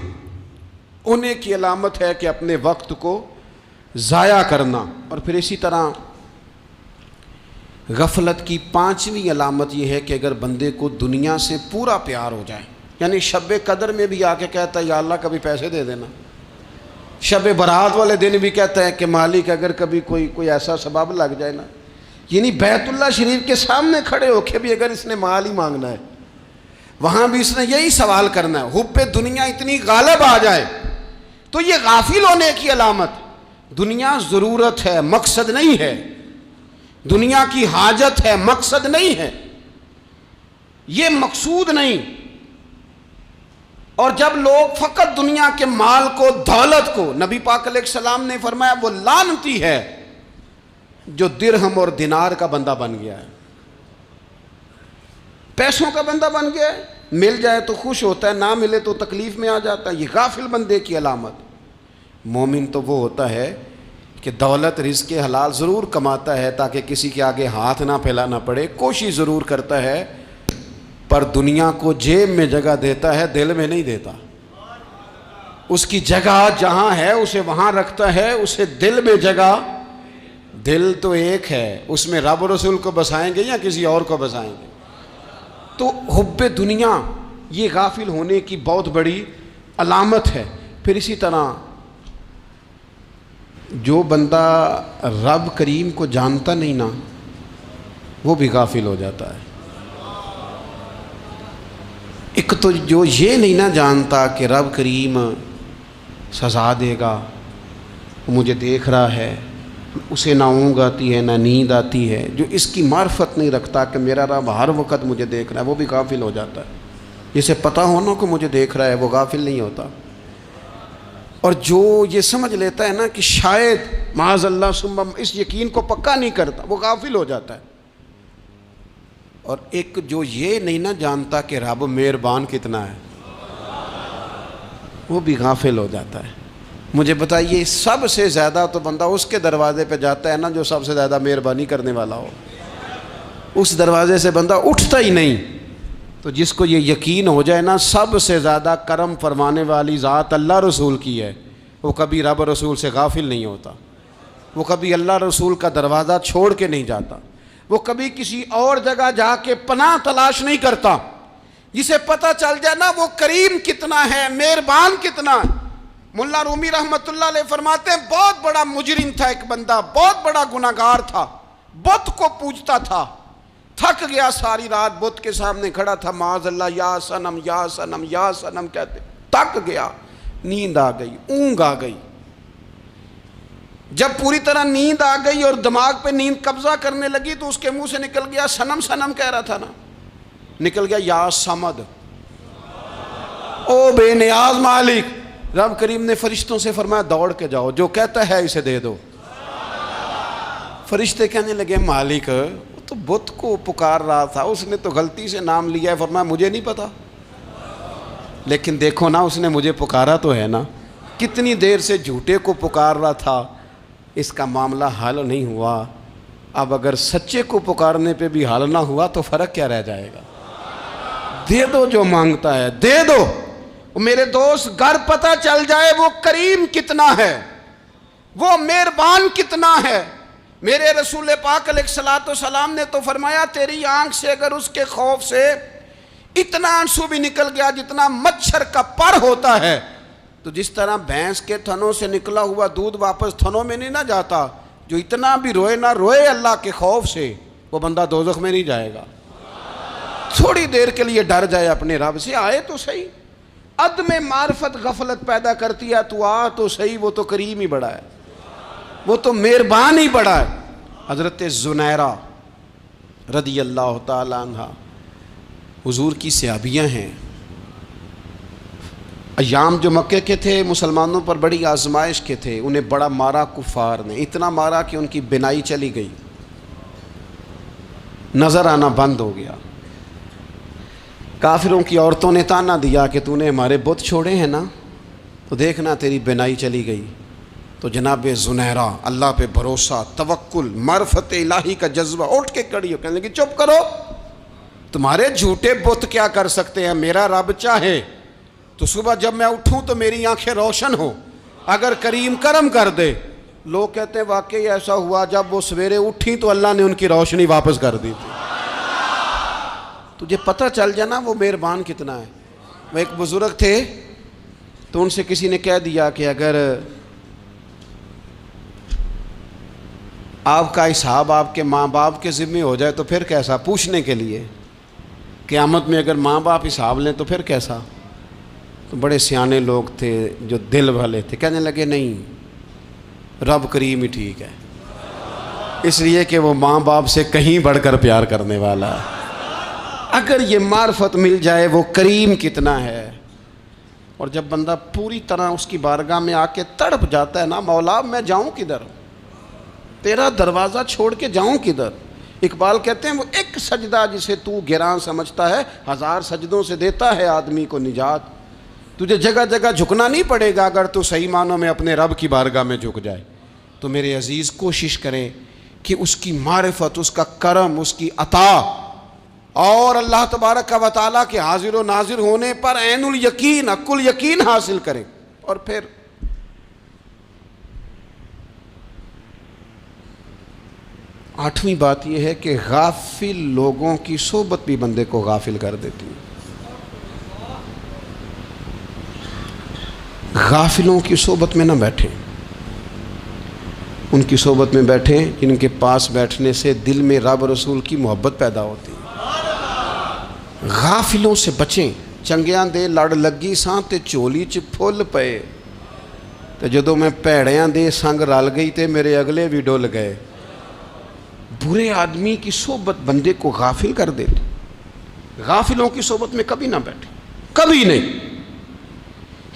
ہونے کی علامت ہے کہ اپنے وقت کو ضائع کرنا۔ اور پھر اسی طرح غفلت کی پانچویں علامت یہ ہے کہ اگر بندے کو دنیا سے پورا پیار ہو جائے، یعنی شب قدر میں بھی آ کے کہتا ہے یا اللہ کبھی پیسے دے دینا، شب برات والے دن بھی کہتا ہے کہ مالک اگر کبھی کوئی ایسا سبب لگ جائے نا، یعنی بیت اللہ شریف کے سامنے کھڑے ہو کے بھی اگر اس نے مال ہی مانگنا ہے وہاں بھی اس نے یہی سوال کرنا ہے، حب دنیا اتنی غالب آ جائے تو یہ غافل ہونے کی علامت۔ دنیا ضرورت ہے، مقصد نہیں ہے، دنیا کی حاجت ہے، مقصد نہیں ہے، یہ مقصود نہیں۔ اور جب لوگ فقط دنیا کے مال کو، دولت کو، نبی پاک علیہ السلام نے فرمایا وہ لعنتی ہے جو درہم اور دینار کا بندہ بن گیا ہے، پیسوں کا بندہ بن گیا ہے، مل جائے تو خوش ہوتا ہے، نہ ملے تو تکلیف میں آ جاتا ہے، یہ غافل بندے کی علامت۔ مومن تو وہ ہوتا ہے کہ دولت رزق حلال ضرور کماتا ہے تاکہ کسی کے آگے ہاتھ نہ پھیلانا پڑے، کوشش ضرور کرتا ہے، پر دنیا کو جیب میں جگہ دیتا ہے، دل میں نہیں دیتا، اس کی جگہ جہاں ہے اسے وہاں رکھتا ہے، اسے دل میں جگہ، دل تو ایک ہے، اس میں رب و رسول کو بسائیں گے یا کسی اور کو بسائیں گے؟ تو حب دنیا یہ غافل ہونے کی بہت بڑی علامت ہے۔ پھر اسی طرح جو بندہ رب کریم کو جانتا نہیں نا وہ بھی غافل ہو جاتا ہے۔ ایک تو جو یہ نہیں نہ جانتا کہ رب کریم سزا دے گا، وہ مجھے دیکھ رہا ہے، اسے نہ اونگ آتی ہے نہ نیند آتی ہے، جو اس کی معرفت نہیں رکھتا کہ میرا رب ہر وقت مجھے دیکھ رہا ہے، وہ بھی غافل ہو جاتا ہے۔ جسے پتہ ہونا کہ مجھے دیکھ رہا ہے وہ غافل نہیں ہوتا۔ اور جو یہ سمجھ لیتا ہے نا کہ شاید معاذ اللہ ثم، اس یقین کو پکا نہیں کرتا، وہ غافل ہو جاتا ہے۔ اور ایک جو یہ نہیں نہ جانتا کہ رب مہربان کتنا ہے، وہ بھی غافل ہو جاتا ہے۔ مجھے بتائیے سب سے زیادہ تو بندہ اس کے دروازے پہ جاتا ہے نا جو سب سے زیادہ مہربانی کرنے والا ہو، اس دروازے سے بندہ اٹھتا ہی نہیں۔ تو جس کو یہ یقین ہو جائے نا سب سے زیادہ کرم فرمانے والی ذات اللہ رسول کی ہے، وہ کبھی رب رسول سے غافل نہیں ہوتا۔ وہ کبھی اللہ رسول کا دروازہ چھوڑ کے نہیں جاتا، وہ کبھی کسی اور جگہ جا کے پناہ تلاش نہیں کرتا۔ جسے پتہ چل جائے نا وہ کریم کتنا ہے، مہربان کتنا ہے۔ ملا رومی رحمت اللہ علیہ فرماتے ہیں بہت بڑا مجرم تھا ایک بندہ، بہت بڑا گناہگار تھا، بت کو پوجتا تھا، تھک گیا، ساری رات بت کے سامنے کھڑا تھا، معاذ اللہ یا صنم یا صنم یا صنم کہتے، تھک گیا، نیند آ گئی، اونگ آ گئی۔ جب پوری طرح نیند آ گئی اور دماغ پہ نیند قبضہ کرنے لگی تو اس کے منہ سے نکل گیا، صنم صنم کہہ رہا تھا نا، نکل گیا یا صمد، او بے نیاز مالک۔ رب کریم نے فرشتوں سے فرمایا دوڑ کے جاؤ، جو کہتا ہے اسے دے دو۔ فرشتے کہنے لگے مالک وہ تو بت کو پکار رہا تھا، اس نے تو غلطی سے نام لیا ہے۔ فرمایا مجھے نہیں پتا، لیکن دیکھو نا اس نے مجھے پکارا تو ہے نا، کتنی دیر سے جھوٹے کو پکار رہا تھا، اس کا معاملہ حل نہیں ہوا، اب اگر سچے کو پکارنے پہ بھی حل نہ ہوا تو فرق کیا رہ جائے گا؟ دے دو جو مانگتا ہے، دے دو۔ میرے دوست گر پتہ چل جائے وہ کریم کتنا ہے، وہ مہربان کتنا ہے۔ میرے رسول پاک علیہ الصلوۃ والسلام نے تو فرمایا تیری آنکھ سے اگر اس کے خوف سے اتنا آنسو بھی نکل گیا جتنا مچھر کا پر ہوتا ہے، تو جس طرح بھینس کے تھنوں سے نکلا ہوا دودھ واپس تھنوں میں نہیں نہ جاتا، جو اتنا بھی روئے نہ روئے اللہ کے خوف سے، وہ بندہ دوزخ میں نہیں جائے گا۔ تھوڑی دیر کے لیے ڈر جائے اپنے رب سے، آئے تو صحیح۔ عدم معرفت غفلت پیدا کرتی ہے، تو آ تو صحیح، وہ تو کریم ہی بڑا ہے، وہ تو مہربان ہی بڑا ہے۔ حضرت زنیرہ رضی اللہ تعالی عنہ حضور کی صحابیاں ہیں۔ ایام جو مکے کے تھے مسلمانوں پر بڑی آزمائش کے تھے، انہیں بڑا مارا کفار نے، اتنا مارا کہ ان کی بینائی چلی گئی، نظر آنا بند ہو گیا۔ کافروں کی عورتوں نے تانا دیا کہ تو نے ہمارے بت چھوڑے ہیں نا، تو دیکھنا تیری بینائی چلی گئی۔ تو جناب زنیرہ اللہ پہ بھروسہ، توکل، معرفت الہی کا جذبہ، اٹھ کے کھڑی ہو کہنے لگی چپ کرو، تمہارے جھوٹے بت کیا کر سکتے ہیں، میرا رب چاہے تو صبح جب میں اٹھوں تو میری آنکھیں روشن ہوں، اگر کریم کرم کر دے۔ لوگ کہتے ہیں واقعی ایسا ہوا، جب وہ سویرے اٹھیں تو اللہ نے ان کی روشنی واپس کر دی تھی۔ تجھے پتہ چل جانا وہ مہربان کتنا ہے۔ وہ ایک بزرگ تھے تو ان سے کسی نے کہہ دیا کہ اگر آپ کا حساب آپ کے ماں باپ کے ذمہ ہو جائے تو پھر کیسا، پوچھنے کے لیے قیامت میں اگر ماں باپ حساب لیں تو پھر کیسا۔ تو بڑے سیانے لوگ تھے جو دل والے تھے، کہنے لگے نہیں، رب کریم ہی ٹھیک ہے، اس لیے کہ وہ ماں باپ سے کہیں بڑھ کر پیار کرنے والا ہے۔ اگر یہ معرفت مل جائے وہ کریم کتنا ہے۔ اور جب بندہ پوری طرح اس کی بارگاہ میں آ کے تڑپ جاتا ہے نا، مولا میں جاؤں کدھر، تیرا دروازہ چھوڑ کے جاؤں کدھر۔ اقبال کہتے ہیں وہ ایک سجدہ جسے تو گراں سمجھتا ہے، 1000 سجدوں سے دیتا ہے آدمی کو نجات۔ تجھے جگہ جگہ جھکنا نہیں پڑے گا اگر تو صحیح معنوں میں اپنے رب کی بارگاہ میں جھک جائے۔ تو میرے عزیز کوشش کریں کہ اس کی معرفت، اس کا کرم، اس کی عطا اور اللہ تبارک و تعالیٰ کے حاضر و ناظر ہونے پر عین الیقین، حق الیقین حاصل کریں۔ اور پھر آٹھویں بات یہ ہے کہ غافل لوگوں کی صحبت بھی بندے کو غافل کر دیتی ہے۔ غافلوں کی صحبت میں نہ بیٹھیں، ان کی صحبت میں بیٹھیں جن کے پاس بیٹھنے سے دل میں رب رسول کی محبت پیدا ہوتی ہے۔ غافلوں سے بچیں۔ چنگیاں دے لڑ لگی ساں تے چولی چ پھل پئے، تے جدوں میں پیڑیاں دے سنگ رل گئی تے میرے اگلے بھی ڈول گئے۔ برے آدمی کی صحبت بندے کو غافل کر دیتی۔ غافلوں کی صحبت میں کبھی نہ بیٹھیں، کبھی نہیں۔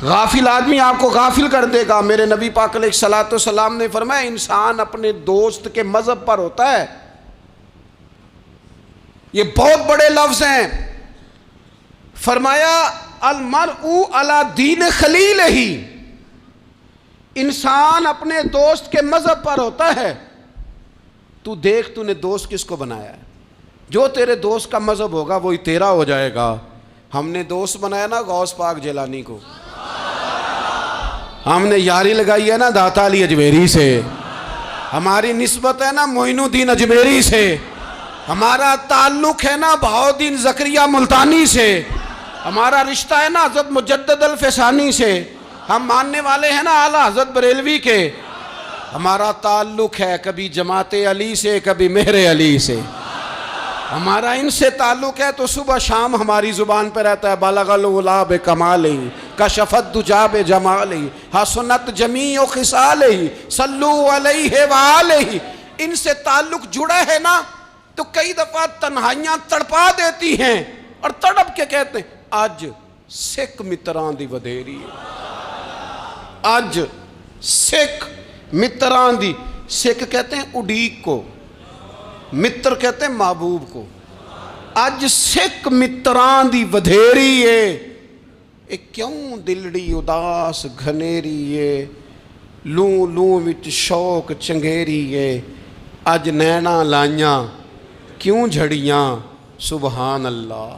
غافل آدمی آپ کو غافل کر دے گا۔ میرے نبی پاک علیہ الصلوۃ والسلام نے فرمایا انسان اپنے دوست کے مذہب پر ہوتا ہے۔ یہ بہت بڑے لفظ ہیں۔ فرمایا المرء علی دین خلیلہ، انسان اپنے دوست کے مذہب پر ہوتا ہے۔ تو دیکھ تو نے دوست کس کو بنایا ہے، جو تیرے دوست کا مذہب ہوگا وہی تیرا ہو جائے گا۔ ہم نے دوست بنایا نا غوث پاک جیلانی کو، ہم نے یاری لگائی ہے نا داتا علی اجمیری سے، ہماری نسبت ہے نا معین الدین اجمیری سے، ہمارا تعلق ہے نا بہاؤالدین زکریا ملتانی سے، ہمارا رشتہ ہے نا حضرت مجدد الفسانی سے، ہم ماننے والے ہیں نا اعلیٰ حضرت بریلوی کے، ہمارا تعلق ہے کبھی جماعت علی سے کبھی مہر علی سے، ہمارا ان سے تعلق ہے تو صبح شام ہماری زبان پہ رہتا ہے بلغ العلا بکمالہ کشف الدجی بجمالہ حسنت جمیع خصالہ صلو علیہ وآلہ۔ ان سے تعلق جڑا ہے نا تو کئی دفعہ تنہائیاں تڑپا دیتی ہیں اور تڑپ کے کہتے ہیں اج سکھ متران دی ودھیری ہے، اج سکھ متران دی، سکھ کہتے ہیں اڈیق کو، متر کہتے ہیں محبوب کو، اج سکھ متران دی ودھیری ہے، اے کیوں دلڑی اداس گھنیری ہے، لوں لوں وچ شوق چنگیری ہے، اج نینا لائیاں کیوں جھڑیاں، سبحان اللہ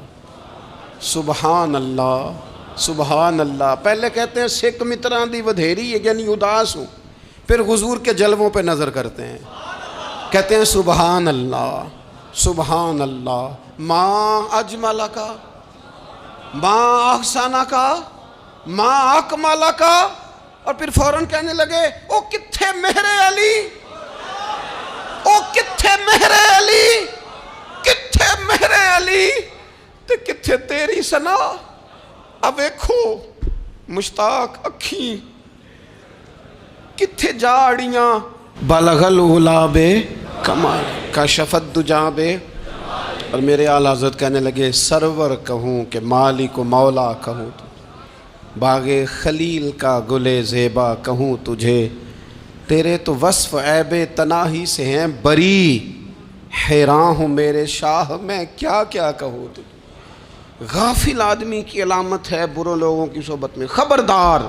سبحان اللہ سبحان اللہ۔ پہلے کہتے ہیں سکھ متران دی ودھیری ہے یعنی اداس ہوں، پھر حضور کے جلووں پہ نظر کرتے ہیں، کہتے ہیں سبحان اللہ سبحان اللہ، ماں اجمل کا ماں احسن کا ماں اکمل کا، اور پھر فوراً کہنے لگے او کتھے مہر علی، او کتھے مہر علی، کتھے مہر علی تے کتھے تیری سنا، اب ویکھو مشتاق اکھیں کتھے جاڑیاں، بلغ العلا بکمال کشف الدجی بے، اور میرے اعلیٰ حضرت کہنے لگے سرور کہوں کہ مالک و مولا کہوں، باغ خلیل کا گلے زیبا کہوں تجھے، تیرے تو وصف عیب تناہی سے ہیں بری، حیران ہوں میرے شاہ میں کیا کیا کہوں تجھے۔ غافل آدمی کی علامت ہے برے لوگوں کی صحبت میں، خبردار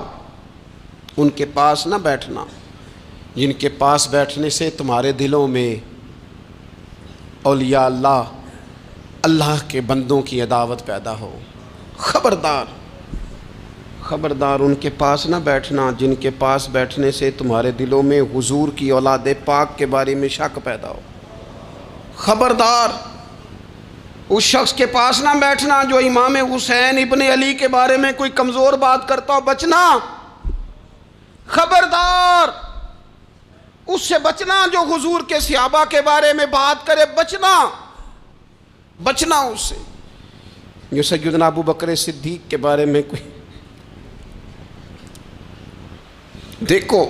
ان کے پاس نہ بیٹھنا جن کے پاس بیٹھنے سے تمہارے دلوں میں اولیاء اللہ اللہ کے بندوں کی عداوت پیدا ہو، خبردار خبردار ان کے پاس نہ بیٹھنا جن کے پاس بیٹھنے سے تمہارے دلوں میں حضور کی اولاد پاک کے بارے میں شک پیدا ہو، خبردار اس شخص کے پاس نہ بیٹھنا جو امام حسین ابن علی کے بارے میں کوئی کمزور بات کرتا ہو، بچنا، خبردار اس سے بچنا جو حضور کے صحابہ کے بارے میں بات کرے، بچنا بچنا اس سے، جو سیدنا ابو بکر صدیق کے بارے میں کوئی، دیکھو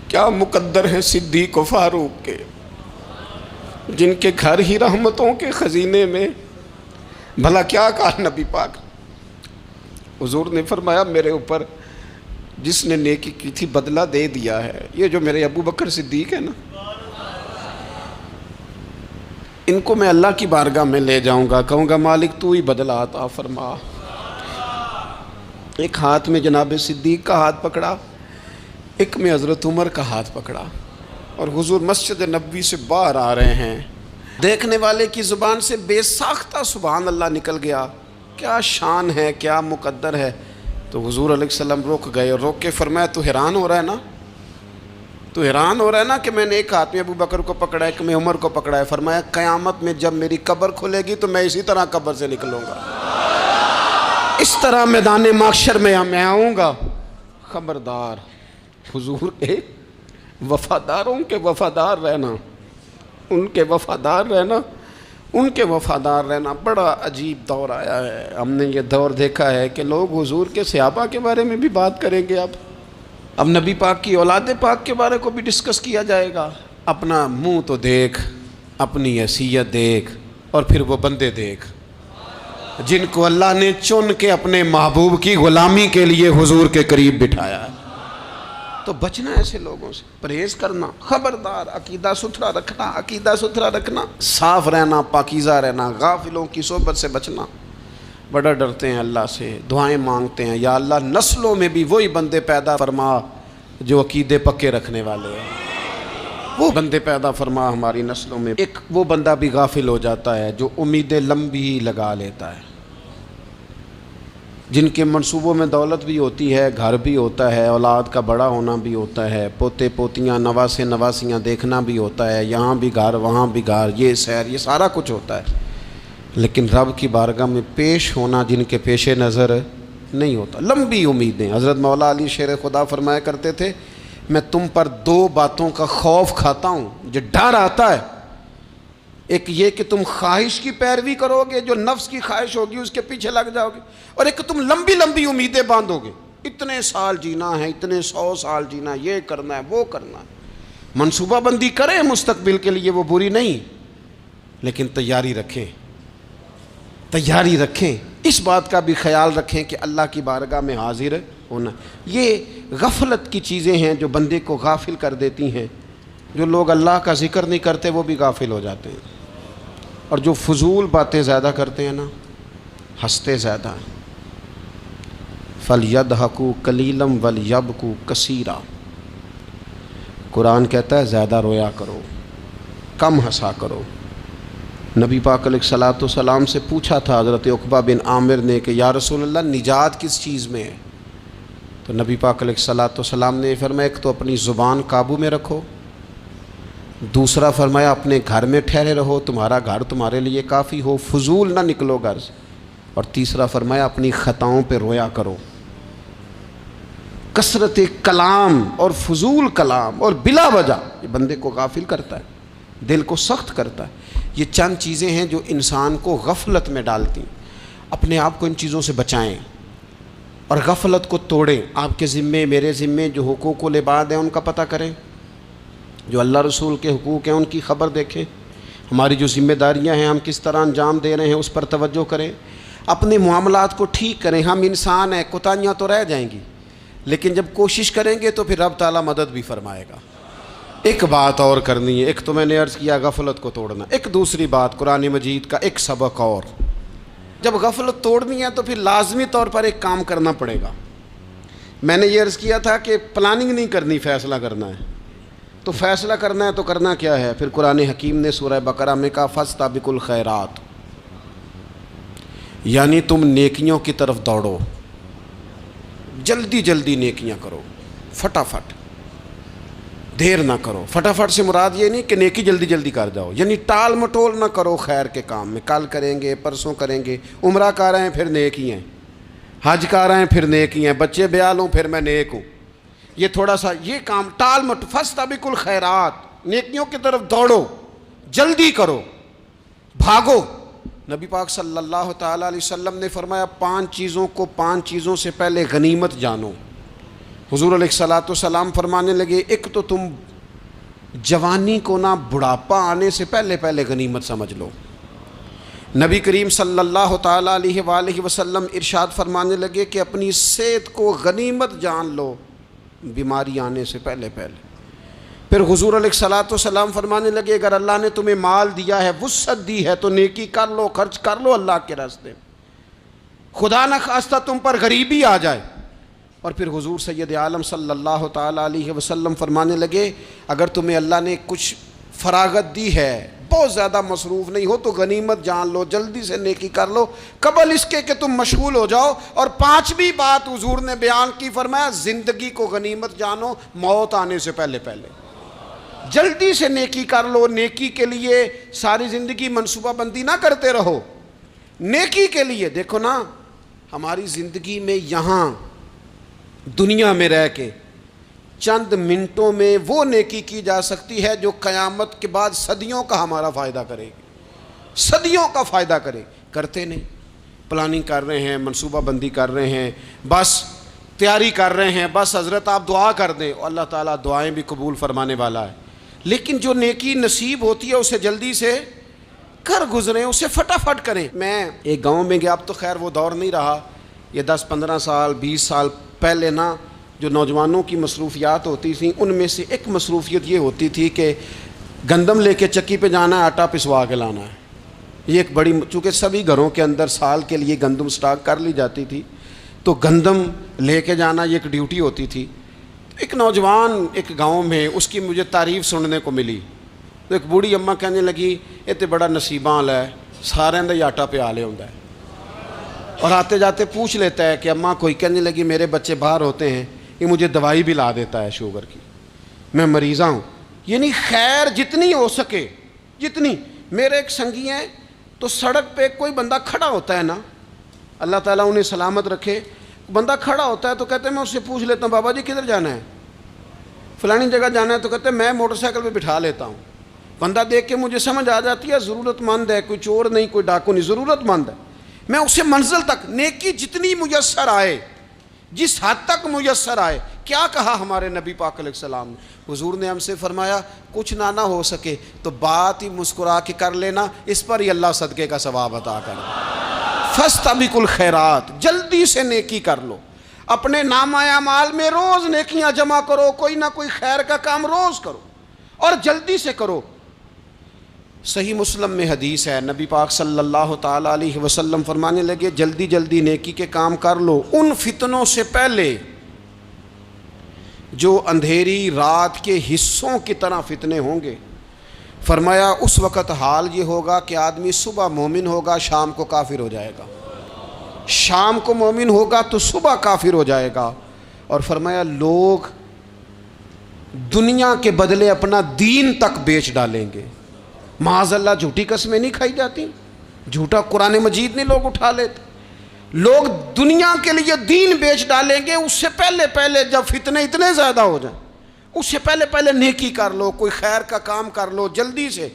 کیا مقدر ہے صدیق و فاروق کے، جن کے گھر ہی رحمتوں کے خزینے میں، بھلا کیا کہا نبی پاک، حضور نے فرمایا میرے اوپر جس نے نیکی کی تھی بدلہ دے دیا ہے، یہ جو میرے ابو بکر صدیق ہے نا، ان کو میں اللہ کی بارگاہ میں لے جاؤں گا، کہوں گا مالک تو ہی بدلہ عطا فرما۔ ایک ہاتھ میں جناب صدیق کا ہاتھ پکڑا، ایک میں حضرت عمر کا ہاتھ پکڑا، اور حضور مسجد نبوی سے باہر آ رہے ہیں، دیکھنے والے کی زبان سے بے ساختہ سبحان اللہ نکل گیا، کیا شان ہے کیا مقدر ہے۔ تو حضور علیہ السلام رک گئے اور روک کے فرمایا تو حیران ہو رہا ہے نا، تو حیران ہو رہا ہے نا کہ میں نے ایک ہاتھ میں ابو بکر کو پکڑا ہے ایک میں عمر کو پکڑا ہے، فرمایا قیامت میں جب میری قبر کھلے گی تو میں اسی طرح قبر سے نکلوں گا، اس طرح میدان محشر میں آؤں گا۔ خبردار حضور کے وفاداروں کے وفادار رہنا، ان کے وفادار رہنا، ان کے وفادار رہنا۔ بڑا عجیب دور آیا ہے، ہم نے یہ دور دیکھا ہے کہ لوگ حضور کے صحابہ کے بارے میں بھی بات کریں گے، اب نبی پاک کی اولاد پاک کے بارے کو بھی ڈسکس کیا جائے گا۔ اپنا منہ تو دیکھ، اپنی حیثیت دیکھ، اور پھر وہ بندے دیکھ جن کو اللہ نے چن کے اپنے محبوب کی غلامی کے لیے حضور کے قریب بٹھایا ہے۔ تو بچنا ایسے لوگوں سے، پرہیز کرنا، خبردار عقیدہ ستھرا رکھنا، عقیدہ ستھرا رکھنا، صاف رہنا، پاکیزہ رہنا، غافلوں کی صحبت سے بچنا۔ بڑا ڈرتے ہیں اللہ سے، دعائیں مانگتے ہیں یا اللہ نسلوں میں بھی وہی بندے پیدا فرما جو عقیدے پکے رکھنے والے ہیں، وہ بندے پیدا فرما ہماری نسلوں میں۔ ایک وہ بندہ بھی غافل ہو جاتا ہے جو امیدیں لمبی لگا لیتا ہے، جن کے منصوبوں میں دولت بھی ہوتی ہے، گھر بھی ہوتا ہے، اولاد کا بڑا ہونا بھی ہوتا ہے، پوتے پوتیاں نواسے نواسیاں دیکھنا بھی ہوتا ہے، یہاں بھی گھر وہاں بھی گھر، یہ سیر، یہ سارا کچھ ہوتا ہے، لیکن رب کی بارگاہ میں پیش ہونا جن کے پیش نظر نہیں ہوتا۔ لمبی امیدیں۔ حضرت مولا علی شیر خدا فرمایا کرتے تھے، میں تم پر دو باتوں کا خوف کھاتا ہوں، جو ڈر آتا ہے، ایک یہ کہ تم خواہش کی پیروی کرو گے، جو نفس کی خواہش ہوگی اس کے پیچھے لگ جاؤ گے، اور ایک تم لمبی لمبی امیدیں باندھو گے، اتنے سال جینا ہے، اتنے 100 سال جینا، یہ کرنا ہے وہ کرنا ہے۔ منصوبہ بندی کریں مستقبل کے لیے، وہ بری نہیں، لیکن تیاری رکھیں، تیاری رکھیں، اس بات کا بھی خیال رکھیں کہ اللہ کی بارگاہ میں حاضر ہونا۔ یہ غفلت کی چیزیں ہیں جو بندے کو غافل کر دیتی ہیں۔ جو لوگ اللہ کا ذکر نہیں کرتے وہ بھی غافل ہو جاتے ہیں، اور جو فضول باتیں زیادہ کرتے ہیں نا، ہنستے زیادہ ہیں۔ فَلْيَضْحَكُوا قَلِيلًا وَلْيَبْكُوا كَثِيرًا، قرآن کہتا ہے زیادہ رویا کرو، کم ہنسا کرو۔ نبی پاک علیہ الصلوۃ والسلام سے پوچھا تھا حضرت عقبہ بن عامر نے کہ یا رسول اللہ نجات کس چیز میں ہے؟ تو نبی پاک علیہ الصلوۃ والسلام نے فرمایا ایک تو اپنی زبان قابو میں رکھو، دوسرا فرمایا اپنے گھر میں ٹھہرے رہو، تمہارا گھر تمہارے لیے کافی ہو، فضول نہ نکلو گھر سے، اور تیسرا فرمایا اپنی خطاؤں پہ رویا کرو۔ کثرت کلام اور فضول کلام اور بلا وجہ یہ بندے کو غافل کرتا ہے، دل کو سخت کرتا ہے۔ یہ چند چیزیں ہیں جو انسان کو غفلت میں ڈالتی ہیں۔ اپنے آپ کو ان چیزوں سے بچائیں اور غفلت کو توڑیں۔ آپ کے ذمے، میرے ذمے جو حقوق و العباد ہیں ان کا پتہ کریں، جو اللہ رسول کے حقوق ہیں ان کی خبر دیکھیں، ہماری جو ذمہ داریاں ہیں ہم کس طرح انجام دے رہے ہیں اس پر توجہ کریں، اپنے معاملات کو ٹھیک کریں۔ ہم انسان ہیں، کوتاہیاں تو رہ جائیں گی، لیکن جب کوشش کریں گے تو پھر رب تعالیٰ مدد بھی فرمائے گا۔ ایک بات اور کرنی ہے، ایک تو میں نے عرض کیا غفلت کو توڑنا، ایک دوسری بات قرآن مجید کا ایک سبق اور، جب غفلت توڑنی ہے تو پھر لازمی طور پر ایک کام کرنا پڑے گا۔ میں نے یہ عرض کیا تھا کہ پلاننگ نہیں کرنی، فیصلہ کرنا ہے۔ تو فیصلہ کرنا ہے تو کرنا کیا ہے؟ پھر قرآن حکیم نے سورہ بقرہ میں کہا فاستبقوا الخیرات، یعنی تم نیکیوں کی طرف دوڑو، جلدی جلدی نیکیاں کرو، فٹافٹ، دیر نہ کرو۔ فٹافٹ سے مراد یہ نہیں کہ نیکی جلدی جلدی کر جاؤ، یعنی ٹال مٹول نہ کرو خیر کے کام میں، کل کریں گے پرسوں کریں گے، عمرہ کر رہے ہیں پھر نیکی ہیں، حج کر رہے ہیں پھر نیکی ہیں، بچے بیال ہوں پھر میں نیک ہوں، یہ تھوڑا سا یہ کام ٹال مٹ۔ فاستبقوا الخیرات، نیکیوں کی طرف دوڑو، جلدی کرو، بھاگو۔ نبی پاک صلی اللہ تعالیٰ علیہ وسلم نے فرمایا 5 چیزوں کو 5 چیزوں سے پہلے غنیمت جانو۔ حضور علیہ الصلوۃ والسلام فرمانے لگے ایک تو تم جوانی کو نہ بڑھاپا آنے سے پہلے پہلے غنیمت سمجھ لو۔ نبی کریم صلی اللہ تعالیٰ علیہ وآلہ وسلم ارشاد فرمانے لگے کہ اپنی صحت کو غنیمت جان لو بیماری آنے سے پہلے پہلے۔ پھر حضور علیہ الصلوۃ والسلام فرمانے لگے اگر اللہ نے تمہیں مال دیا ہے، وسعت دی ہے، تو نیکی کر لو، خرچ کر لو اللہ کے راستے، خدا نہ خواستہ تم پر غریبی آ جائے۔ اور پھر حضور سید عالم صلی اللہ تعالیٰ علیہ وسلم فرمانے لگے اگر تمہیں اللہ نے کچھ فراغت دی ہے، بہت زیادہ مصروف نہیں ہو، تو غنیمت جان لو، جلدی سے نیکی کر لو قبل اس کے کہ تم مشغول ہو جاؤ۔ اور 5ویں بات حضور نے بیان کی، فرمایا زندگی کو غنیمت جانو موت آنے سے پہلے پہلے، جلدی سے نیکی کر لو۔ نیکی کے لیے ساری زندگی منصوبہ بندی نہ کرتے رہو، نیکی کے لیے دیکھو نا، ہماری زندگی میں یہاں دنیا میں رہ کے چند منٹوں میں وہ نیکی کی جا سکتی ہے جو قیامت کے بعد صدیوں کا ہمارا فائدہ کرے گی، صدیوں کا فائدہ کرے۔ کرتے نہیں، پلاننگ کر رہے ہیں، منصوبہ بندی کر رہے ہیں، بس تیاری کر رہے ہیں، بس حضرت آپ دعا کر دیں، اللہ تعالیٰ دعائیں بھی قبول فرمانے والا ہے، لیکن جو نیکی نصیب ہوتی ہے اسے جلدی سے کر گزریں، اسے فٹافٹ کریں۔ میں ایک گاؤں میں گیا، اب تو خیر وہ دور نہیں رہا، یہ 10-15 سال 20 سال پہلے نا جو نوجوانوں کی مصروفیات ہوتی تھیں ان میں سے ایک مصروفیت یہ ہوتی تھی کہ گندم لے کے چکی پہ جانا ہے، آٹا پسوا کے لانا ہے۔ یہ ایک بڑی، چونکہ سبھی گھروں کے اندر سال کے لیے گندم سٹاک کر لی جاتی تھی، تو گندم لے کے جانا یہ ایک ڈیوٹی ہوتی تھی۔ ایک نوجوان ایک گاؤں میں، اس کی مجھے تعریف سننے کو ملی، تو ایک بوڑھی اماں کہنے لگی یہ تو بڑا نصیباں والا ہے، سارے دا آٹا پیا لے ہوندا ہے۔ اور آتے جاتے پوچھ لیتا ہے کہ اماں کوئی، کہنے لگی میرے بچے باہر ہوتے ہیں، یہ مجھے دوائی بھی لا دیتا ہے شوگر کی، میں مریضہ ہوں. یعنی خیر جتنی ہو سکے جتنی. میرے ایک سنگی ہیں تو سڑک پہ کوئی بندہ کھڑا ہوتا ہے نا، اللہ تعالیٰ انہیں سلامت رکھے، بندہ کھڑا ہوتا ہے تو کہتے ہیں میں اس سے پوچھ لیتا ہوں بابا جی کدھر جانا ہے، فلانی جگہ جانا ہے، تو کہتے ہیں میں موٹر سائیکل پہ بٹھا لیتا ہوں. بندہ دیکھ کے مجھے سمجھ آ جاتی ہے ضرورت مند ہے، کوئی چور نہیں، کوئی ڈاکو نہیں، ضرورت مند ہے. میں اسے منزل تک نیکی جتنی میسر آئے، جس حد تک میسر آئے. کیا کہا ہمارے نبی پاک علیہ السلام نے؟ حضور نے ہم سے فرمایا کچھ نہ ہو سکے تو بات ہی مسکرا کے کر لینا، اس پر ہی اللہ صدقے کا ثواب عطا کر دے. فاستبقوا الخیرات، جلدی سے نیکی کر لو. اپنے نامہ اعمال میں روز نیکیاں جمع کرو، کوئی نہ کوئی خیر کا کام روز کرو اور جلدی سے کرو. صحیح مسلم میں حدیث ہے، نبی پاک صلی اللہ تعالیٰ علیہ وسلم فرمانے لگے جلدی جلدی نیکی کے کام کر لو ان فتنوں سے پہلے جو اندھیری رات کے حصوں کی طرح فتنے ہوں گے. فرمایا اس وقت حال یہ ہوگا کہ آدمی صبح مومن ہوگا، شام کو کافر ہو جائے گا، شام کو مومن ہوگا تو صبح کافر ہو جائے گا. اور فرمایا لوگ دنیا کے بدلے اپنا دین تک بیچ ڈالیں گے. معاذ اللہ جھوٹی قسمیں نہیں کھائی جاتی، جھوٹا قرآن مجید نہیں لوگ اٹھا لیتے. لوگ دنیا کے لیے دین بیچ ڈالیں گے. اس سے پہلے جب فتنے اتنے زیادہ ہو جائیں، اس سے پہلے نیکی کر لو، کوئی خیر کا کام کر لو، جلدی سے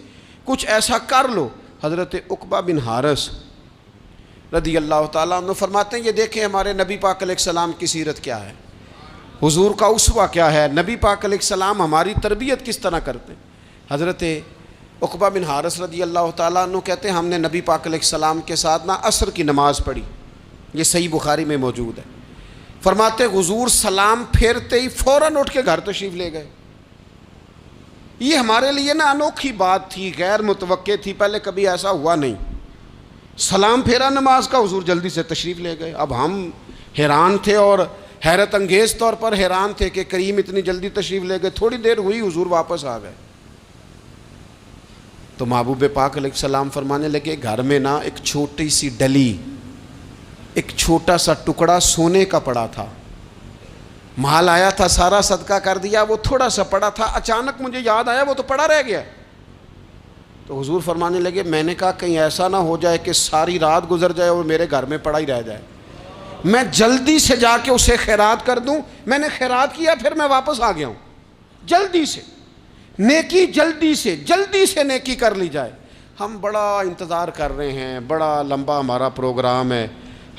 کچھ ایسا کر لو. حضرت عقبہ بن حارث رضی اللہ تعالیٰ عنہ فرماتے ہیں یہ دیکھیں ہمارے نبی پاک علیہ السلام کی سیرت کیا ہے، حضور کا اسوہ کیا ہے، نبی پاک علیہ السلام ہماری تربیت کس طرح کرتے ہیں. حضرت عقبہ بن حارث رضی اللہ تعالیٰ عنہ کہتے ہیں ہم نے نبی پاک علیہ السلام کے ساتھ عصر کی نماز پڑھی، یہ صحیح بخاری میں موجود ہے. فرماتے حضور سلام پھیرتے ہی فوراً اٹھ کے گھر تشریف لے گئے. یہ ہمارے لیے انوکھی بات تھی، غیر متوقع تھی، پہلے کبھی ایسا ہوا نہیں. سلام پھیرا نماز کا، حضور جلدی سے تشریف لے گئے. اب ہم حیران تھے اور حیرت انگیز طور پر حیران تھے کہ کریم اتنی جلدی تشریف لے گئے. تھوڑی دیر ہوئی حضور واپس آ گئے تو محبوب پاک علیہ السلام فرمانے لگے گھر میں ایک چھوٹی سی ڈلی، ایک چھوٹا سا ٹکڑا سونے کا پڑا تھا، مال آیا تھا سارا صدقہ کر دیا، وہ تھوڑا سا پڑا تھا، اچانک مجھے یاد آیا وہ تو پڑا رہ گیا. تو حضور فرمانے لگے میں نے کہا کہیں ایسا نہ ہو جائے کہ ساری رات گزر جائے اور میرے گھر میں پڑا ہی رہ جائے، میں جلدی سے جا کے اسے خیرات کر دوں. میں نے خیرات کیا پھر میں واپس آ گیا ہوں. جلدی سے نیکی، جلدی سے نیکی کر لی جائے. ہم بڑا انتظار کر رہے ہیں، بڑا لمبا ہمارا پروگرام ہے،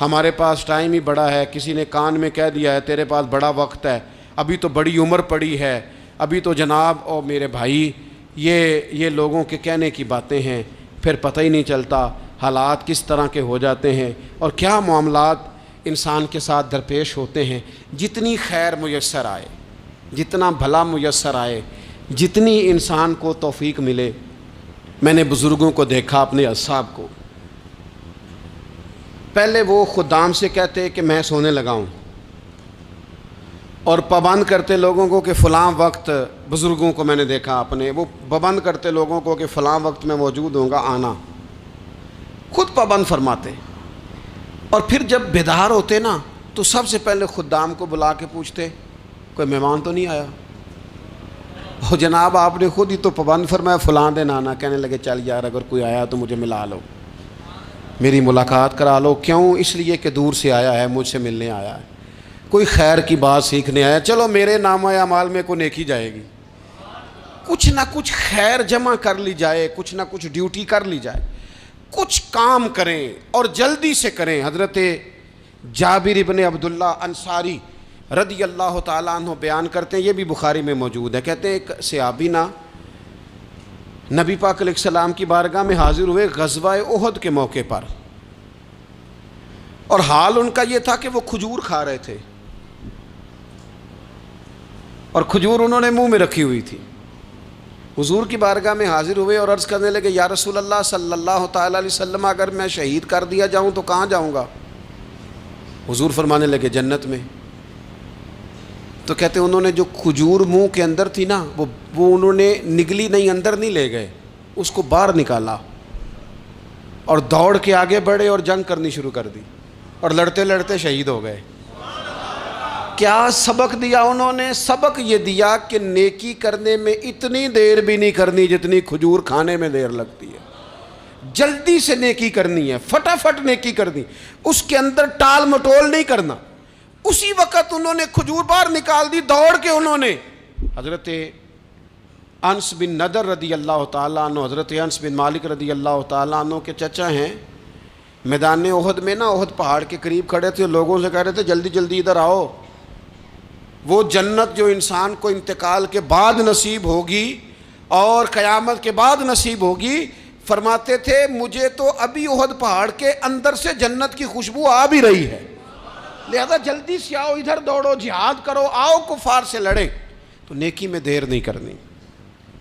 ہمارے پاس ٹائم ہی بڑا ہے. کسی نے کان میں کہہ دیا ہے تیرے پاس بڑا وقت ہے، ابھی تو بڑی عمر پڑی ہے، ابھی تو جناب او میرے بھائی یہ لوگوں کے کہنے کی باتیں ہیں. پھر پتہ ہی نہیں چلتا حالات کس طرح کے ہو جاتے ہیں اور کیا معاملات انسان کے ساتھ درپیش ہوتے ہیں. جتنی خیر میسر آئے، جتنا بھلا میسر آئے، جتنی انسان کو توفیق ملے. میں نے بزرگوں کو دیکھا، اپنے اصحاب کو، پہلے وہ خدام سے کہتے کہ میں سونے لگا ہوں اور پابند کرتے لوگوں کو کہ فلاں وقت، بزرگوں کو میں نے دیکھا اپنے، وہ پابند کرتے لوگوں کو کہ فلاں وقت میں موجود ہوں گا آنا، خود پابند فرماتے. اور پھر جب بیدار ہوتے تو سب سے پہلے خدام کو بلا کے پوچھتے کوئی مہمان تو نہیں آیا. وہ جناب آپ نے خود ہی تو پابند فرمایا فلاں دن آنا. کہنے لگے چل یار اگر کوئی آیا تو مجھے ملا لو، میری ملاقات کرا لو. کیوں؟ اس لیے کہ دور سے آیا ہے، مجھ سے ملنے آیا ہے، کوئی خیر کی بات سیکھنے آیا. چلو میرے نامہ اعمال میں کوئی نیکی جائے گی. کچھ نہ کچھ خیر جمع کر لی جائے، کچھ نہ کچھ ڈیوٹی کر لی جائے، کچھ کام کریں اور جلدی سے کریں. حضرت جابر ابن عبداللہ انصاری رضی اللہ تعالیٰ عنہ بیان کرتے ہیں، یہ بھی بخاری میں موجود ہے. کہتے ہیں ایک صحابی نبی پاک علیہ السلام کی بارگاہ میں حاضر ہوئے غزوہ احد کے موقع پر، اور حال ان کا یہ تھا کہ وہ کھجور کھا رہے تھے اور کھجور انہوں نے منہ میں رکھی ہوئی تھی. حضور کی بارگاہ میں حاضر ہوئے اور عرض کرنے لگے یا رسول اللہ صلی اللہ تعالیٰ علیہ وسلم اگر میں شہید کر دیا جاؤں تو کہاں جاؤں گا؟ حضور فرمانے لگے جنت میں. تو کہتے ہیں انہوں نے جو کھجور منہ کے اندر تھی وہ انہوں نے نگلی نہیں، اندر نہیں لے گئے، اس کو باہر نکالا اور دوڑ کے آگے بڑھے اور جنگ کرنی شروع کر دی. اور لڑتے لڑتے شہید ہو گئے۔ کیا سبق دیا انہوں نے؟ سبق یہ دیا کہ نیکی کرنے میں اتنی دیر بھی نہیں کرنی جتنی کھجور کھانے میں دیر لگتی ہے۔ جلدی سے نیکی کرنی ہے، فٹافٹ نیکی کرنی، اس کے اندر ٹال مٹول نہیں کرنا۔ اسی وقت انہوں نے کھجور باہر نکال دی، دوڑ کے انہوں نے حضرت انس بن نضر رضی اللہ تعالیٰ عنہ، حضرت انس بن مالک رضی اللہ تعالیٰ عنہ کے چچا ہیں، میدان احد میں نا، احد پہاڑ کے قریب کھڑے تھے، لوگوں سے کہہ رہے تھے جلدی جلدی ادھر آؤ، وہ جنت جو انسان کو انتقال کے بعد نصیب ہوگی اور قیامت کے بعد نصیب ہوگی، فرماتے تھے مجھے تو ابھی احد پہاڑ کے اندر سے جنت کی خوشبو آ بھی رہی ہے، لہذا جلدی سے آؤ، ادھر دوڑو، جہاد کرو، آؤ کفار سے لڑیں۔ تو نیکی میں دیر نہیں کرنی،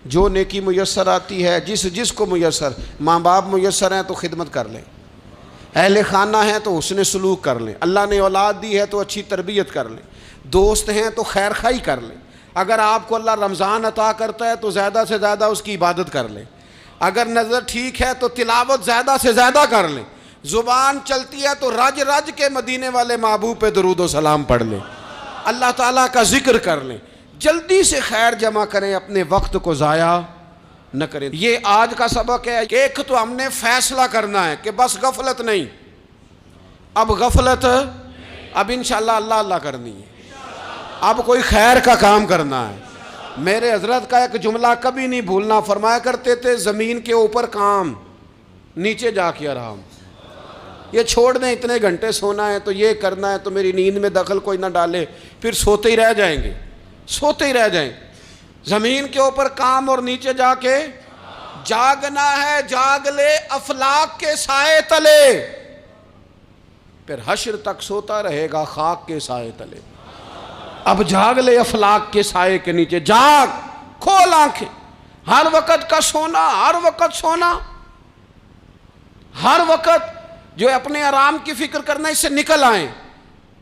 جو نیکی میسر آتی ہے، جس کو میسر، ماں باپ میسر ہیں تو خدمت کر لیں، اہل خانہ ہیں تو حسن سلوک کر لیں، اللہ نے اولاد دی ہے تو اچھی تربیت کر لیں، دوست ہیں تو خیر خواہی کر لیں، اگر آپ کو اللہ رمضان عطا کرتا ہے تو زیادہ سے زیادہ اس کی عبادت کر لیں، اگر نظر ٹھیک ہے تو تلاوت زیادہ سے زیادہ کر لیں، زبان چلتی ہے تو رج رج کے مدینے والے محبوب پہ درود و سلام پڑھ لیں، اللہ تعالیٰ کا ذکر کر لیں، جلدی سے خیر جمع کریں، اپنے وقت کو ضائع نہ کریں۔ یہ آج کا سبق ہے۔ ایک تو ہم نے فیصلہ کرنا ہے کہ بس غفلت نہیں، اب غفلت اب انشاءاللہ اللہ اللہ کرنی ہے، اب کوئی خیر کا کام کرنا ہے۔ میرے حضرت کا ایک جملہ کبھی نہیں بھولنا، فرمایا کرتے تھے زمین کے اوپر کام، نیچے جا کے آرام۔ یہ چھوڑ دیں، اتنے گھنٹے سونا ہے تو یہ کرنا ہے تو میری نیند میں دخل کوئی نہ ڈالے، پھر سوتے ہی رہ جائیں گے، سوتے ہی رہ جائیں۔ زمین کے اوپر کام اور نیچے جا کے جاگنا ہے، جاگ لے افلاک کے سائے تلے، پھر حشر تک سوتا رہے گا خاک کے سائے تلے۔ اب جاگ لے افلاک کے سائے کے نیچے، جاگ، کھول آنکھیں، ہر وقت کا سونا، ہر وقت سونا، ہر وقت جو اپنے آرام کی فکر کرنا، اس سے نکل آئیں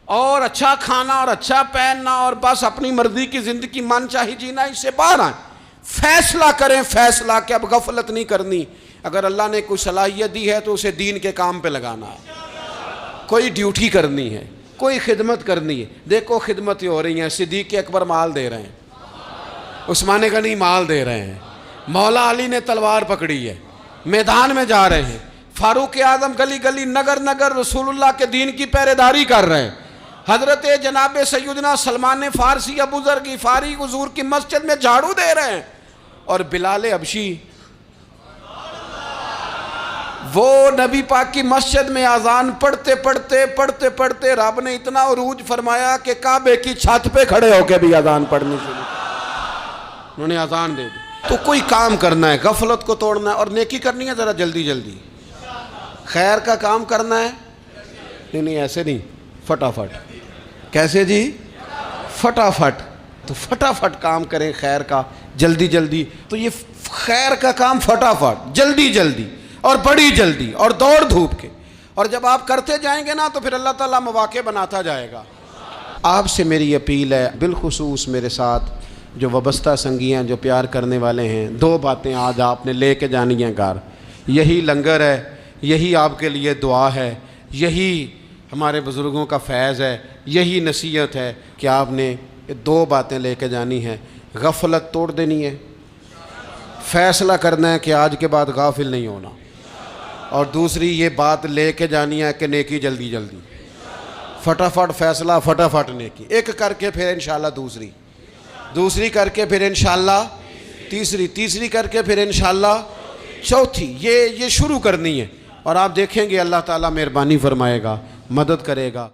اور اچھا کھانا اور اچھا پہننا اور بس اپنی مرضی کی زندگی من چاہی جینا، اس سے باہر آئیں۔ فیصلہ کریں، فیصلہ کہ اب غفلت نہیں کرنی، اگر اللہ نے کوئی صلاحیت دی ہے تو اسے دین کے کام پہ لگانا ہے، کوئی ڈیوٹی کرنی ہے، کوئی خدمت کرنی ہے۔ دیکھو خدمتیں ہو رہی ہیں، صدیق اکبر مال دے رہے ہیں، عثمان غنی مال دے رہے ہیں، مولا علی نے تلوار پکڑی ہے، میدان میں جا رہے ہیں، فاروق اعظم گلی گلی نگر نگر رسول اللہ کے دین کی پہرے داری کر رہے ہیں، حضرت جناب سیدنا سلمان فارسی ابو ذر غفاری حضور کی مسجد میں جھاڑو دے رہے ہیں، اور بلال حبشی وہ نبی پاک کی مسجد میں اذان پڑھتے پڑھتے رب نے اتنا عروج فرمایا کہ کعبے کی چھت پہ کھڑے ہو کے بھی اذان پڑھنی شروع، انہوں نے اذان دے دی۔ تو کوئی کام کرنا ہے، غفلت کو توڑنا ہے اور نیکی کرنی ہے، ذرا جلدی جلدی خیر کا کام کرنا ہے، نہیں ایسے نہیں، فٹافٹ۔ کیسے جی؟ فٹافٹ۔ تو فٹافٹ کام کریں خیر کا، جلدی جلدی۔ تو یہ خیر کا کام فٹافٹ، جلدی جلدی اور بڑی جلدی اور دوڑ دھوپ کے، اور جب آپ کرتے جائیں گے نا تو پھر اللہ تعالیٰ مواقع بناتا جائے گا۔ آپ سے میری اپیل ہے، بالخصوص میرے ساتھ جو وابستہ سنگی ہیں، جو پیار کرنے والے ہیں، دو باتیں آج آپ نے لے کے جانی ہیں گھر۔ یہی لنگر ہے، یہی آپ کے لیے دعا ہے، یہی ہمارے بزرگوں کا فیض ہے، یہی نصیحت ہے کہ آپ نے یہ دو باتیں لے کے جانی ہیں۔ غفلت توڑ دینی ہے، فیصلہ کرنا ہے کہ آج کے بعد غافل نہیں ہونا، اور دوسری یہ بات لے کے جانی ہے کہ نیکی جلدی جلدی، فٹافٹ فیصلہ، فٹافٹ نیکی، ایک کر کے پھر انشاءاللہ دوسری کر کے پھر انشاءاللہ تیسری کر کے پھر انشاءاللہ چوتھی، یہ شروع کرنی ہے، اور آپ دیکھیں گے اللہ تعالیٰ مہربانی فرمائے گا، مدد کرے گا۔